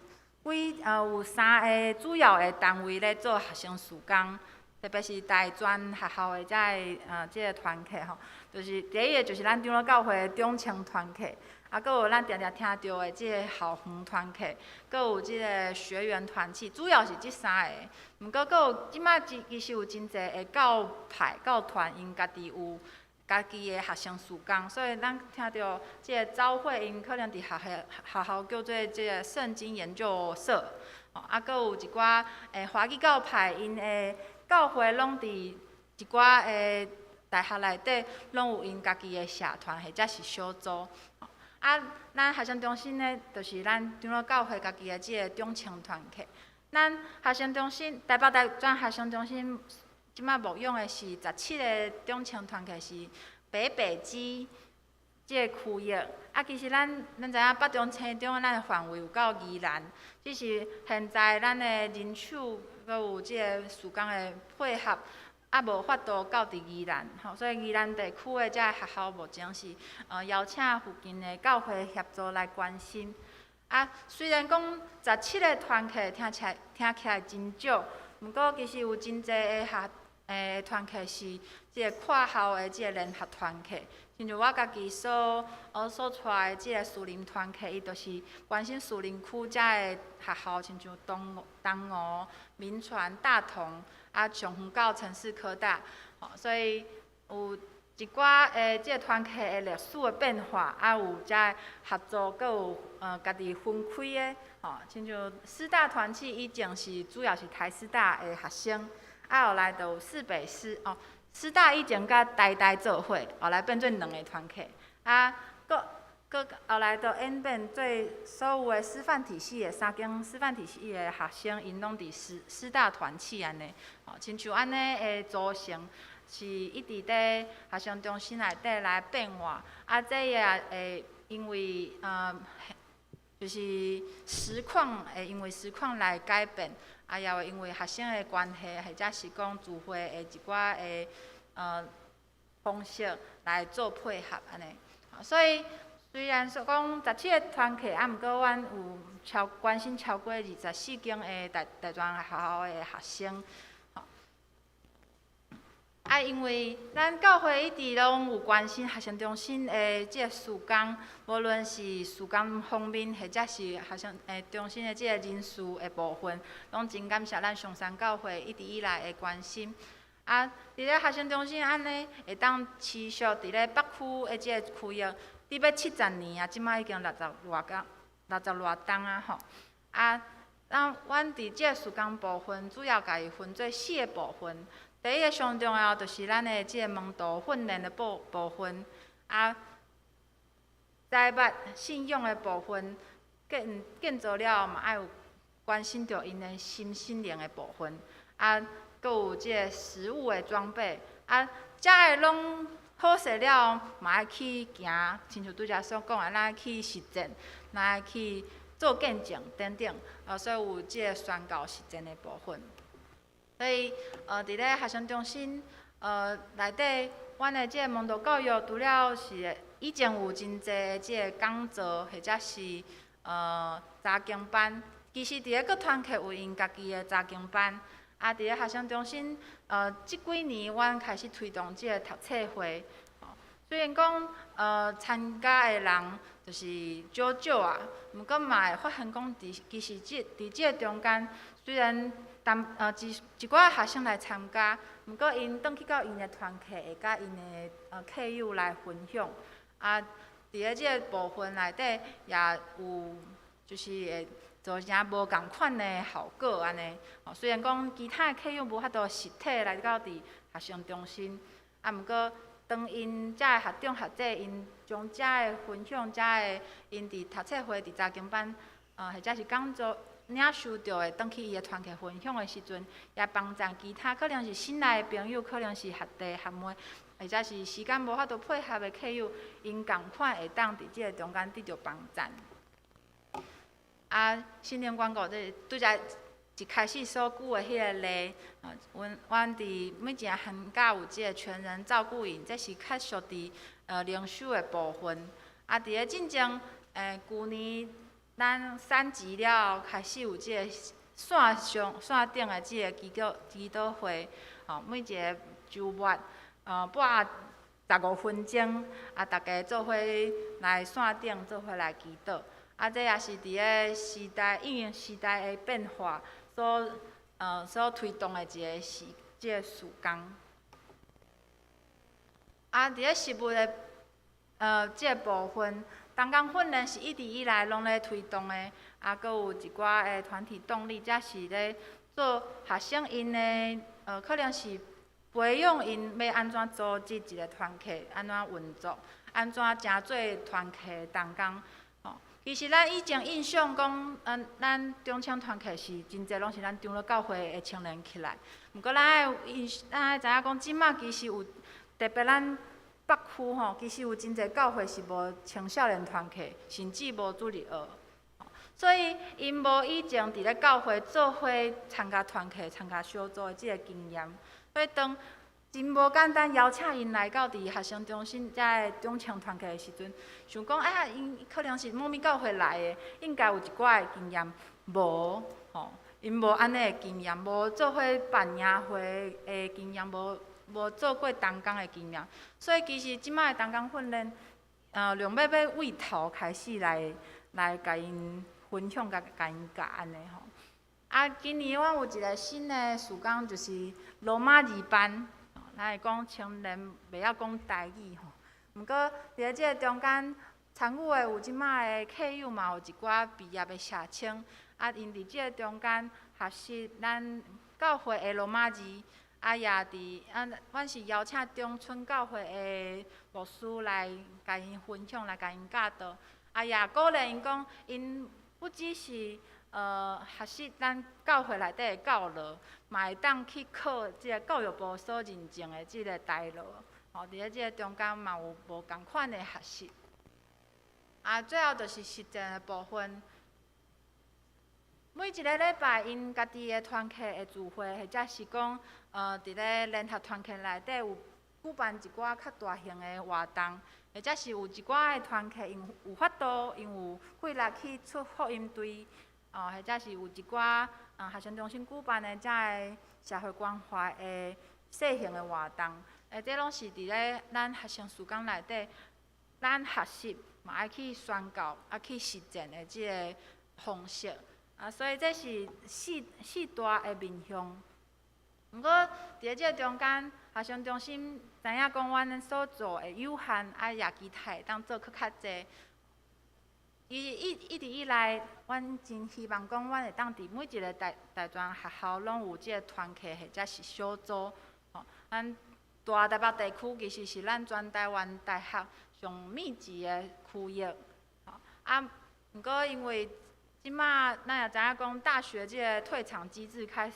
有3个主要的单位咧做学生事工，特别是大专学校的即个团契吼。就是第一个就是咱长老教会的中青团契，搁有咱常常听到的即个校园团契，搁有即个学员团契，主要是即3个。毋过搁有即摆其实有真侪的教派、教团，因家己有家己的学生事工，所以咱听到即个giáo會，因可能伫学校叫做即个圣经研究社，搁有一寡华语教派，因的教会拢伫一寡大学内底拢有因家己的社团或者是小组，咱学生中心呢，就是咱长老教会家己的即个中青团契。咱学生中心台北大专学生中心，即摆牧养的是17个中青团契，是北基即个区域。其实咱知影北中青中咱的范围有到宜兰，只是现在咱的人手阁有即个事工的配合。无法度到伫宜兰，所以宜兰地区的遮学校目前是邀请附近的教会协助来关心。虽然讲17个团契听起来真少，毋过其实有真侪的团契是即个跨校的即个联合团契。亲像我家己所出来的即个树林团契，伊就是关心树林区遮的学校，亲像东吴、民传、大同。上远到城市科大，所以有一寡即个团契的历史的变化，有遮合作，阁有家己分开的，亲像师大团契以前是主要是台师大的学生，后来就有市北师师大以前甲台做伙，后来变做2个团契，搁后来就演变做所有的师范体系的3间师范体系的学生，因拢伫师大团契安尼，亲像安尼的组成是一直伫学生中心内底来变化，这也会因为就是实况会因为实况来改变，也会因为学生的关系，或者是讲聚会的一寡的方式来做配合安尼，所以。虽然说讲17个团契，毋过阮有关心超过24间的大专学校的学生，因为咱教会一直拢有关心学生中心的即个事工，无论是事工方面，或者是学生中心的即个人事的部分，拢真感谢咱上山教会一直以来的关心。伫咧学生中心安尼会当持续伫咧北区的即个区域。伫要70年即摆已经60多栋吼。阮伫即个事工部分，主要家己分做4个部分。第一个上重要就是咱的即个门徒训练的部分，财物信用的部分，建造了嘛爱有关心到因的心灵的部分，阁有即个实物的装备，遮个拢。好势了，嘛爱去行，亲像拄则所讲的，咱爱去实践，咱爱去做见证等等，所以有即个宣告实践的部分。所以，伫咧学生中心内底，阮的即个门徒教育，除了是以前有真侪即个讲座，或者是查经班，其实伫咧各团契有因家己的查经班。伫咧学生中心，即几年阮开始推动即个读册会。虽然讲参加的人就是少啊，毋过嘛会发现讲，其实伫即个中间，虽然一寡学生来参加，毋过因转去到因的团契，会甲因的客友来分享。伫咧即个部分内底，也有就是会。造成无共款的效果安尼，虽然讲其他的客友无法度实体来到伫学生中心，毋过当因遮个学长学姐因将遮个分享，遮个因伫读册会伫查经班，或者是讲座领受到的，转去伊的团契分享的时阵，也帮助其他可能是新来的朋友，可能是学弟学妹，或者是时间无法度配合的客友，因共款会当伫即个中间得到帮助。新年广告即拄则一开始所举的迄个例，阮伫每一个寒假有即个全人照顾营，这是较属伫灵修的部分。伫个进前，去年咱3级了后，开始有即个线顶的即个祈祷会，每一个周末半15分钟，大家做伙来线顶做伙来祈祷。这也是伫个时代应用时代的变化所推动的即个事工。伫个实务的即个部分，东港训练是一直以来拢咧推动的，阁有一寡的团体动力，则是咧做学生因的可能是培养因要安怎组织一个团契，安怎运作，安怎成做团契同工。其实咱以前印象讲，咱中青团契是真侪拢是咱长老教会的青年起来。毋过咱爱知影讲，即马其实有特别咱北区吼，其实有真侪教会是无青少年团契，甚至无主日学。所以因无以前伫咧教会做伙参加团契、参加小组的即个经验，所以当真无简单邀请因来到伫学生中心遮个中青团契的时阵，想讲因可能是某物教会来的，应该有一寡的经验，无吼，因无安尼的经验，无做伙办营会的经验，无做过同工的经验，所以其实即摆的同工训练，要为头开始来甲因分享甲因教安尼吼。今年阮有一个新的事工，就是罗马字班。咱会讲青年袂晓讲台语吼，毋过伫咧即个中间参与的有即摆的客友嘛，有一寡毕业的社青，因伫即个中间学习咱教会的罗马字，也伫阮是邀请中村教会的牧师来甲因分享，来甲因教导，也鼓励因讲，因不只是学习咱教会内底的教路，嘛会当去考即个教育部所认证的即个台路。伫咧即个中间嘛有无共款的学习。最后就是实践的部分。每一个礼拜，因家己的团契的聚会，或者是讲伫咧联合团契内底有举办一寡较大型的活动，或者是有一寡的团契因有法度，因有气力去出福音队。或者是有一寡学生中心举办的遮个社会关怀的小型的活动，这拢是伫咧咱学生事工内底，咱学习嘛爱去宣告、去实践的即个方式。所以这是四大的面向。毋过伫咧即个中间，学生中心知影讲阮所做的有限，也期待当做搁较济。一直以来，阮真希望讲，阮会当伫每一个大专学校拢有即个团契或者是小组。咱大台北地区其实是咱全台湾大学上密集的区域。毋过因为即马咱也知影讲，大学即个退场机制开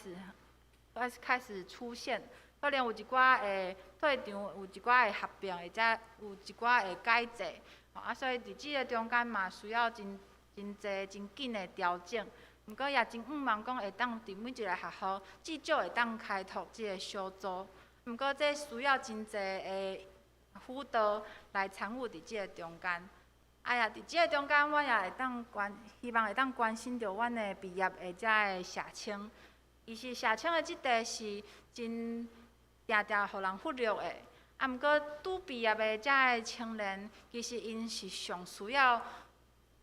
始出现，可能有一寡的退场，有一寡的合并，或者有一寡的改制。所以伫即个中间嘛，需要真侪真紧的调整。毋过也真毋望讲会当伫每一个学校至少会当开拓即个小组。毋过这需要真侪的辅导来参与伫即个中间。伫即个中间，我也会当希望会当关心到阮的毕业的遮个社青。伊是社青的即块是真定互人忽略的。毋过，拄毕业的遮个青年，其实因是上需要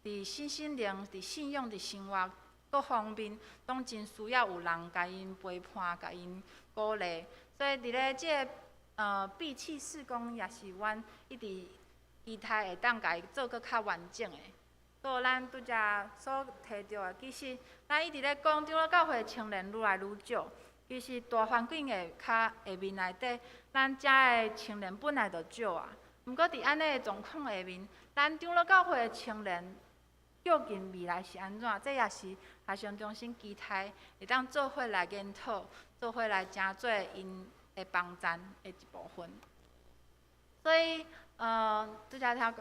伫心灵、伫信仰、伫生活各方面，拢真需要有人甲因陪伴、甲因鼓励。所以伫咧即个闭气事工，也是阮一直期待会当甲伊做搁较完整的。搁有咱拄则所提到的，其实咱一直咧讲，长老教会青年愈来愈少。其实大环境的下面内底，咱遮的青年本来就少啊。毋过伫安尼的状况下面，咱长老教会的青年究竟未来是安怎？这也是学生中心期待会当做伙来研讨，做伙来诚做因的帮赞的一部分。所以，拄则知影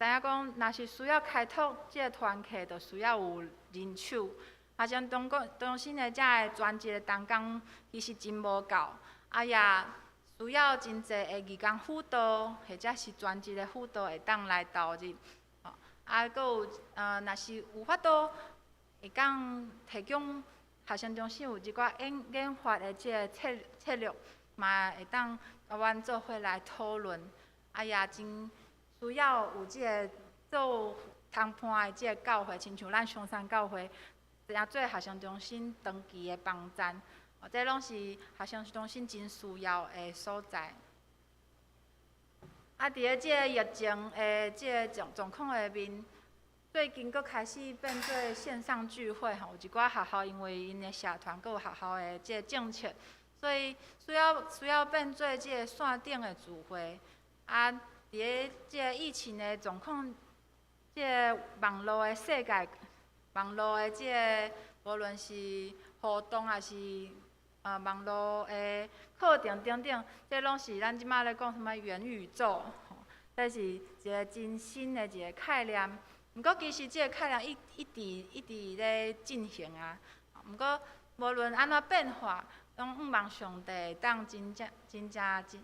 讲，若是需要开拓即个团契，就需要有人手。学生中心的遮个专职的同工其实真无够，也需要真济的义工辅导，或者是专职的辅导会当来投入。还佫有若是有法度会讲提供学生中心有一寡研发的即个策略，嘛会当甲阮做伙来讨论。也真需要有即个做通判的即个教会，亲像咱松山教会，诚做学生中心长期的帮赞，这拢是学生中心真需要的所在。伫咧即个疫情的即个状况下面，最近佫开始变做线上聚会有一寡学校因为因的社团佫有学校的即个政策，所以需要变做即个线顶的聚会。伫咧即个疫情的状况，即个网络的世界，网络的即个无论是互动还是网络的课程等等，这拢是咱即马咧讲什么元宇宙，这是一个真新的一个概念。毋过其实即个概念一直咧进行啊。毋过无论安怎变化，拢毋望上帝会当真正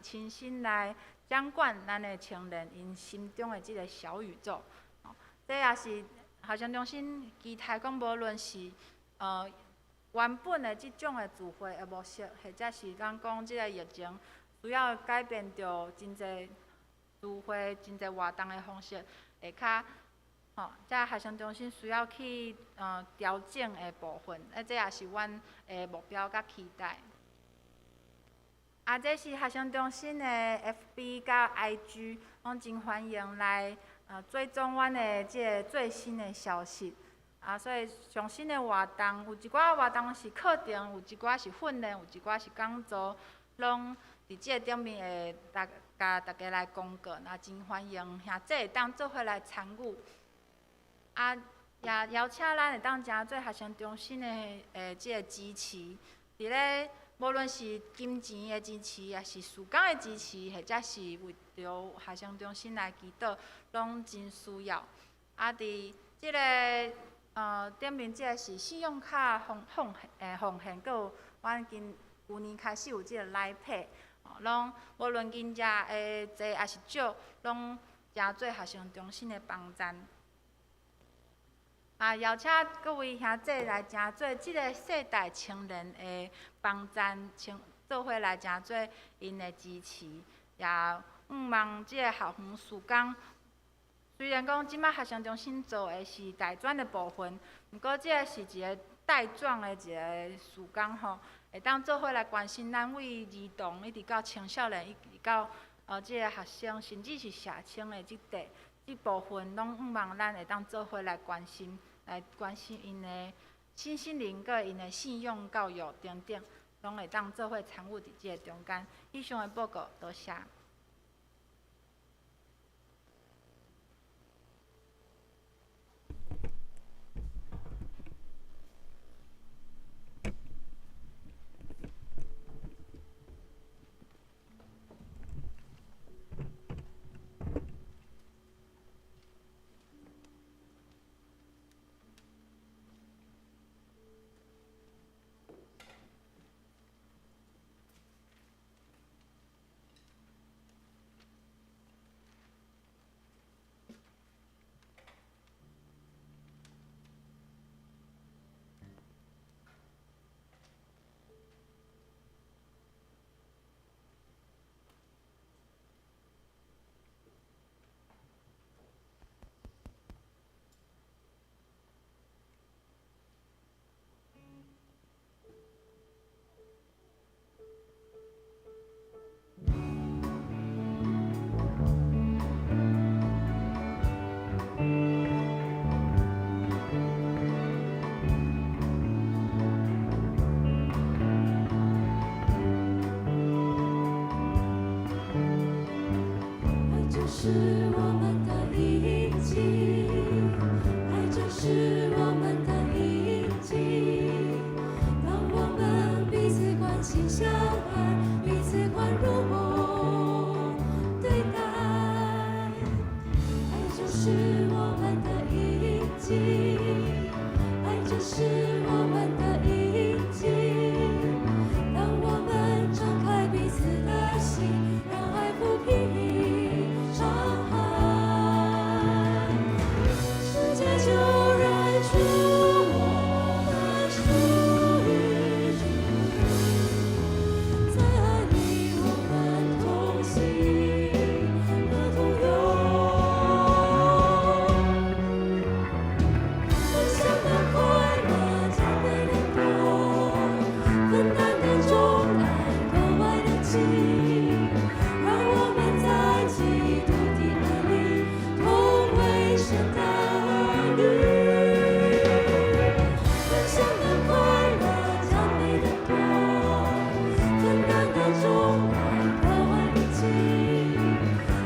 亲身来掌管咱的青年因心中的即个小宇宙。这也是学生中心期待讲，无论是原本的即种的聚会的模式，或者是咱讲即个疫情需要改变着真侪聚会、真侪活动的方式，会较这学生中心需要去调整的部分，这也是阮的目标甲期待。这是学生中心的 FB 甲 IG， 拢真欢迎来追踪阮的即个最新的消息。所以上新的活动，有一寡活动是课程，有一寡是训练，有一寡是讲座，拢伫即个顶面会甲大家来公告。真欢迎兄弟会当做伙来参与。也邀请咱会当诚做学生中心的即个支持，伫咧无论是金钱的支持，也是时间的支持，或者是为着学生中心来祈祷，拢真需要。伫即个顶面即个是信用卡奉献，佫有阮旧年开始有即个来配，拢无论金额的多还是少，拢诚做学生中心的帮赞。邀请各位兄弟来诚做即个世代青年的帮赞，做伙来诚做因的支持，也毋望即个校园事工。虽然讲即摆学生中心做的是大专的部分，毋过即个是一个带状的一个事工吼，会当做伙来关心咱为儿童一直到青少年，一直到即个学生，甚至是社青的即部分，拢毋望咱会当做伙来关心因的心灵，佮因的信用教育等等，拢会当做伙参与伫即个中间。以上的报告，多谢。就是我们的印记，爱就是我们的印记。当我们敞开彼此的心，让爱抚平伤害，世界就认出我们属于主。在爱里，我们同行和同游，分享的快乐，加倍的多，分担的重担，格外的轻，让我们在基督的爱里，同为神的儿女。分享的快乐，加倍的多，分担的重担，格外的轻，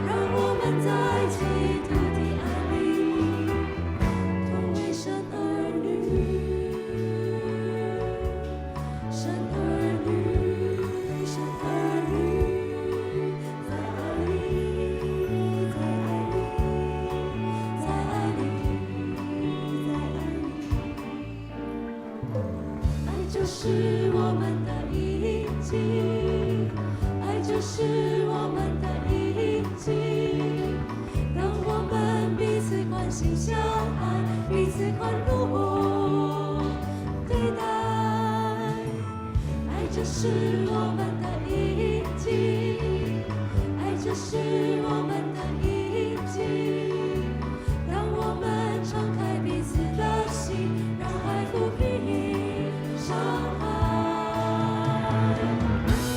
让我们在基督的爱里，同为神儿女。神儿女，神儿女，在爱里，在爱里，在爱里，在爱里。爱就是我们的印记，爱就是我们的印记。当我们彼此关心相爱，彼此宽容对待，爱就是我们的印记，爱就是我们的印记。当我们敞开彼此的心，让爱抚平伤害，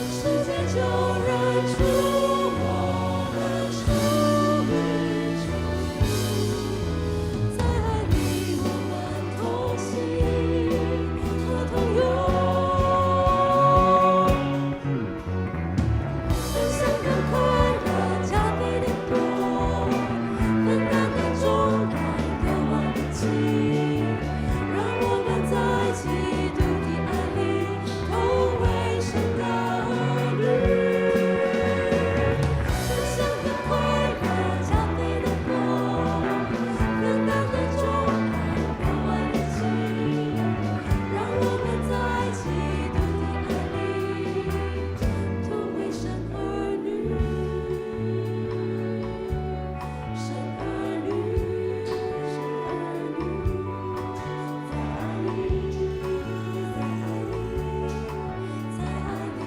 世界就认出我们属于主。在爱里，我们同行和同游，分享的快乐，加倍的多，分担的重担，格外的轻，让我们在基督的爱里，同为神的儿女。分享的快乐，加倍的多，分担的重担，格外的轻，让我们在基督的爱里，同为神儿女。神儿女，神儿女，在爱里，在爱里，在爱里，在爱里。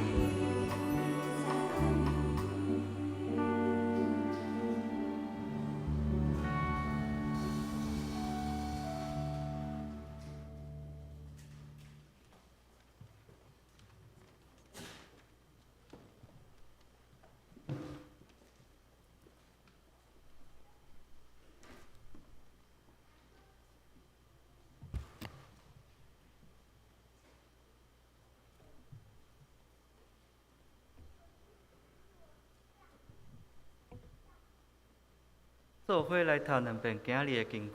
做伙来读两遍今日的经句。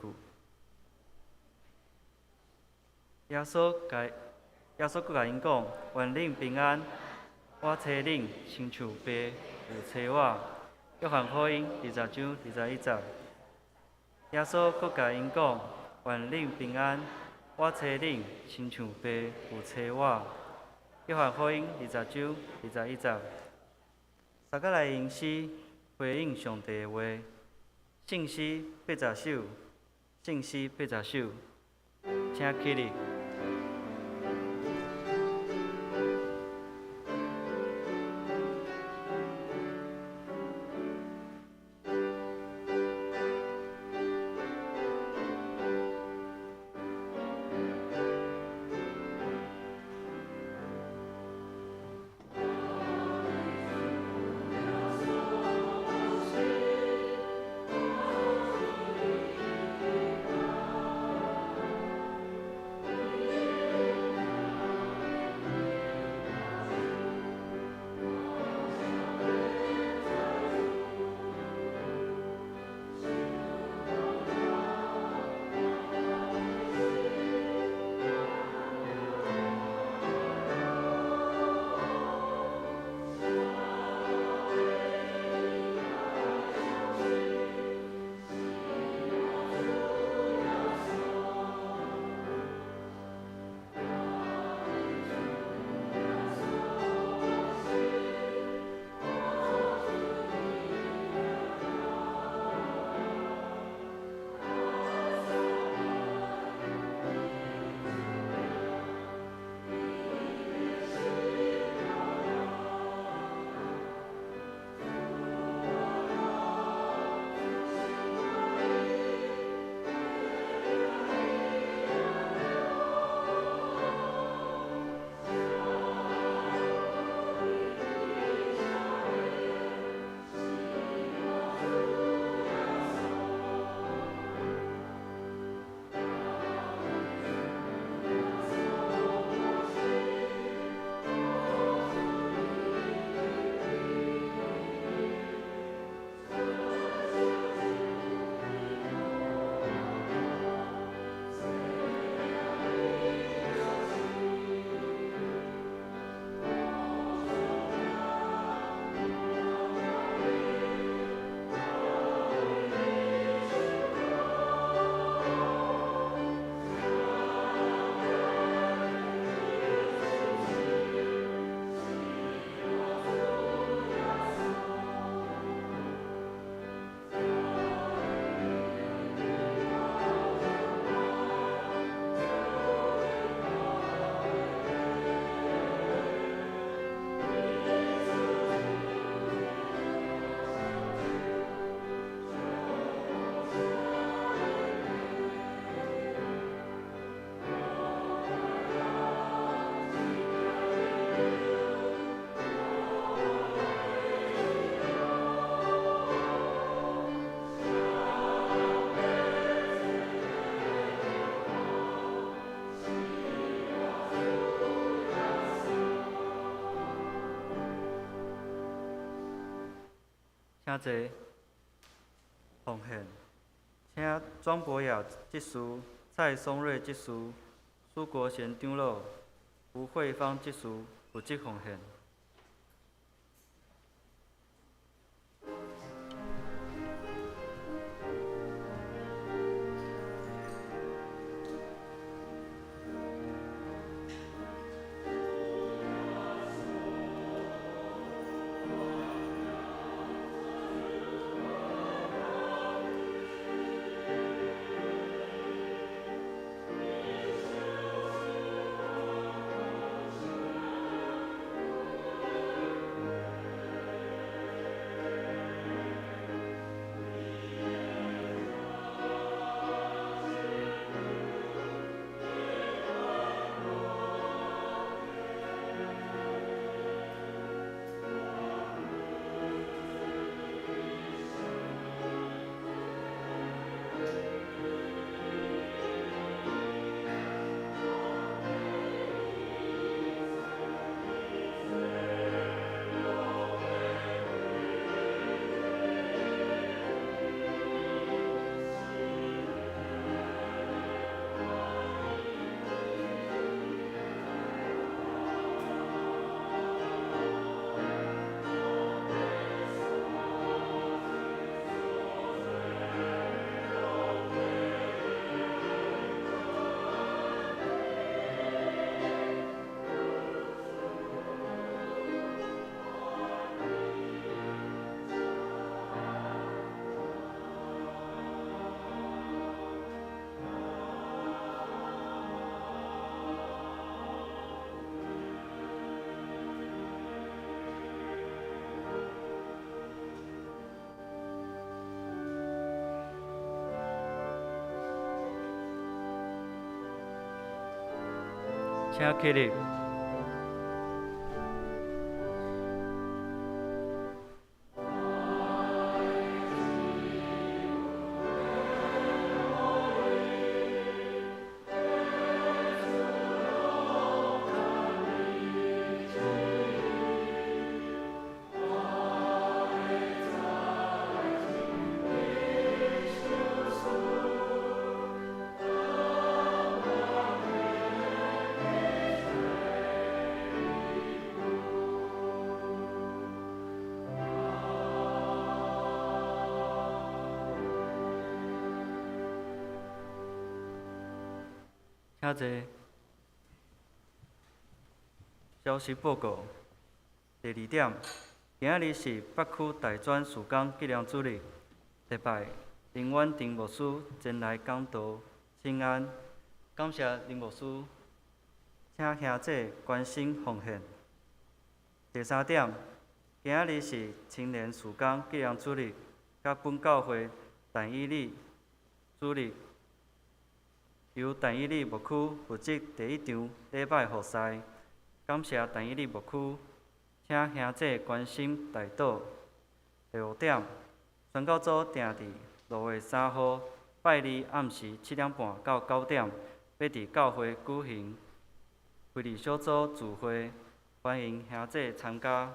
耶稣佫甲因讲：愿恁平安，我找恁，亲像爸有找我。约翰福音20章21节。耶稣佫甲因讲：愿恁平安，我找恁，亲像爸有找我。约翰福音20章21节。大家来吟诗回应上帝的话。圣诗80首，圣诗80首，请起立。请坐，奉献。请庄博雅执事、蔡松瑞执事、苏国贤长老、吴慧芳执事负责奉献。请起立。请坐。消息报告。第2点，今日是北区大专事工纪念主日，礼拜林婉婷牧师前来讲道请安，感谢林牧师，请兄姐关心奉献。第3点，今日是青年事工纪念主日，甲本教会但以理主日。由但以理牧区负责第1场礼拜服侍，感谢但以理牧区，请兄姐关心代祷。第5点，宣教组定伫6月3号拜二暗时7点半到9点，要伫教会举行会理小组聚会，欢迎兄姐参加。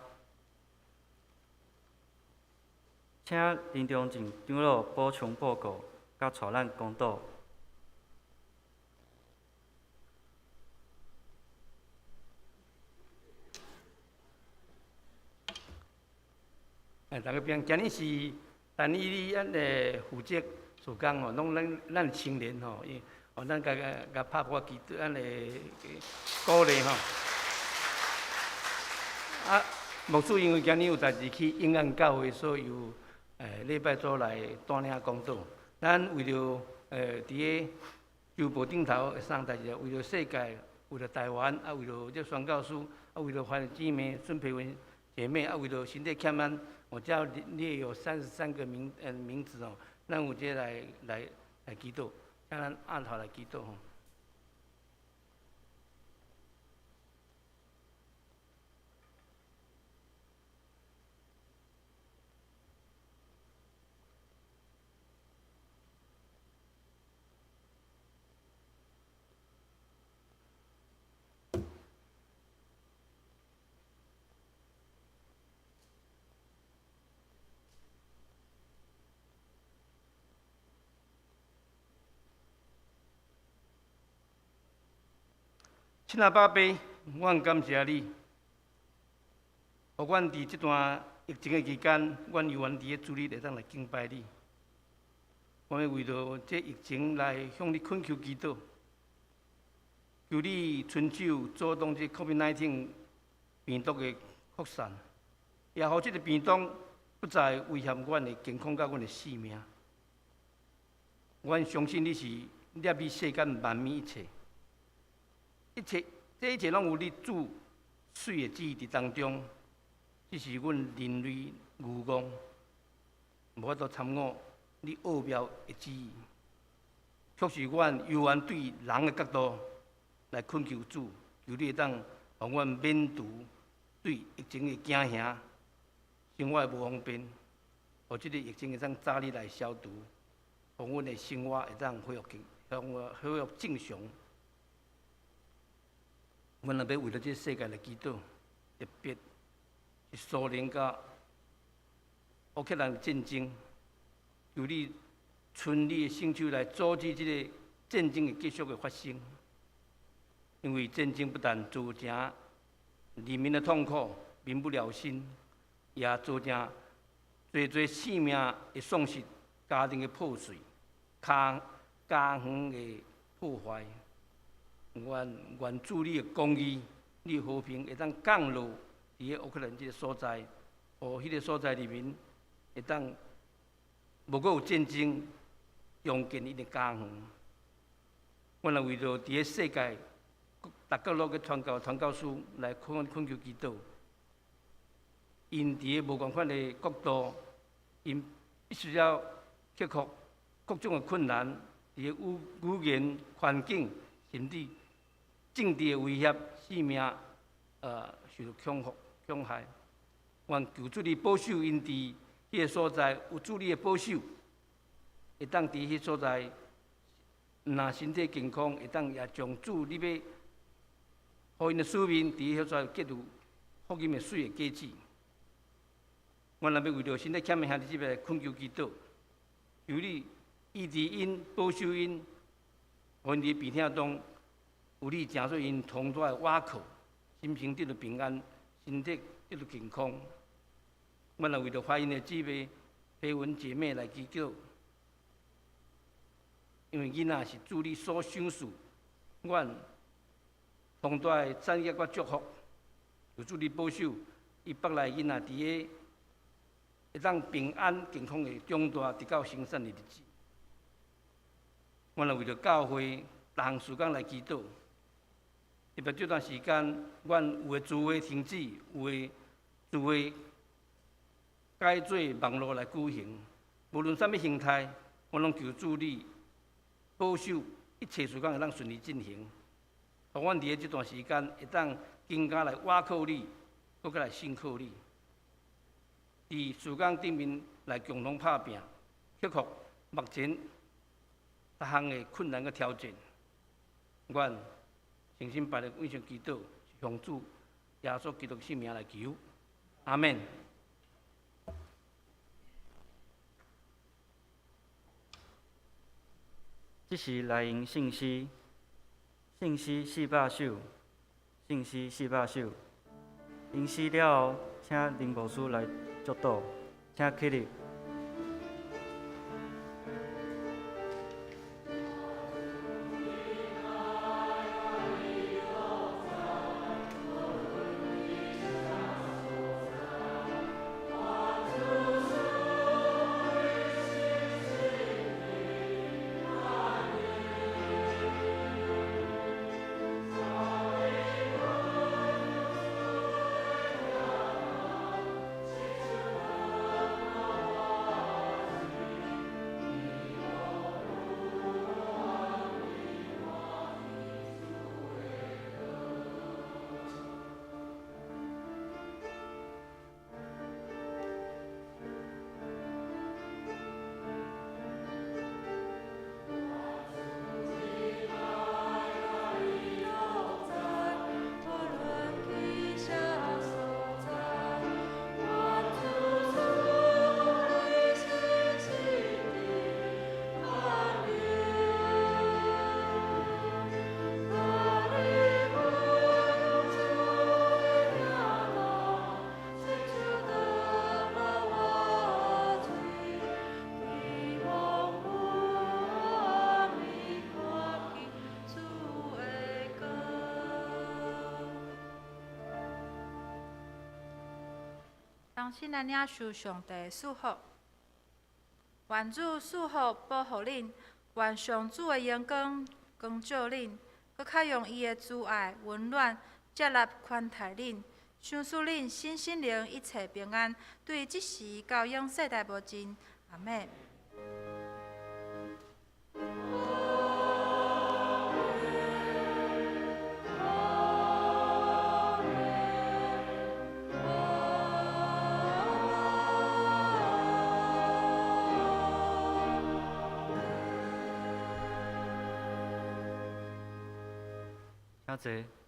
请林中正长老补充报告，甲带咱公道。大家平，今日是但以理咱的负责事工吼，拢咱青年吼，咱甲拍破祈祷，咱的鼓励吼。啊，牧师因为今日有代志去永安教会，所以有礼拜组来带领讲道。咱为着伫个球步顶头会送代志，为着世界，为着台湾，啊为着这宣教师，啊为着凡姊妹、孙培文姐妹，啊为着身体欠咱。我叫列有33个名字哦，咱有这来祈祷，请咱按头来祈祷吼。亲爱爸爸，阮感谢你，互阮伫即段疫情的期间，阮有缘伫咧主里会当来敬拜你。我要为着这疫情来向你恳求祈祷，求你伸手阻挡这 COVID-19 病毒的扩散，也互这个病毒不再威胁阮的健康甲阮的性命。阮相信你是了biết世间万物一切，这一切拢有你主水的旨意伫当中，只是阮人类愚戆，无法度参悟你奥妙的旨意。却是阮由阮对人的角度来恳求主，求你会当互阮免除对疫情的惊吓，生活的无方便，互即个疫情会当早日来消除。互阮的生活会当恢复正常。阮也要为了这世界来祈祷，特别是苏联甲乌克兰的战争，求你顺利的圣手来阻止这个战争的继续的发生。因为战争不但造成人民的痛苦、民不聊生，也造成侪性命的丧失、家庭的破碎、家园的破坏。愿主你的公义、你的和平会当降落伫个乌克兰这个所在，互迄个所在人民会当无阁有战争，重建伊的家园。阮也为着伫个世界逐角落嘅传教士来恳求祈祷，因伫个无共款的国度，因必须要克服各种的困难，伫个语言、环境，甚至政治的威胁，性命受到恐害。愿求主你保守因伫迄个所在有主你的保守，会当伫迄所在，若身体健康，会当也将主你要，互因的使命伫迄所在结入福音的水的果子。阮也要为着身体欠的兄弟姊妹恳求祈祷，求你医治因、保守因，互因伫病痛中有你成做因同在的倚靠，心情得到平安，身体得到健康。阮也为着怀孕的姊妹、培文姐妹来祈祷，因为囡仔是主你所赏赐，阮同在的赞扬甲祝福，求主你保守伊北来囡仔伫个会当平安健康的长大，直到生产的日子。阮也为着教会逐项事工来祈祷。特别这段时间，阮有的聚会停止，有的聚会改做网络来举行。无论啥物形态，阮拢求主你保守一切事工会当顺利进行。互阮伫个这段时间会当更加来倚靠你，搁来信靠你。伫事工顶面来共同拍拼，克服目前各项的困难和挑战。阮诚心拜的为上祈祷，向主耶稣基督的圣名来求，阿门。这是内容信息400首，信息400首。因诗了后，请林牧师来祝祷，请起立。相信咱领受上帝的祝福。愿主赐福保护恁，愿上主的阳光光照恁，搁较用伊的慈爱、温暖接纳款待恁，想使恁身心灵一切平安，对即时到永世代无尽。阿门。请坐。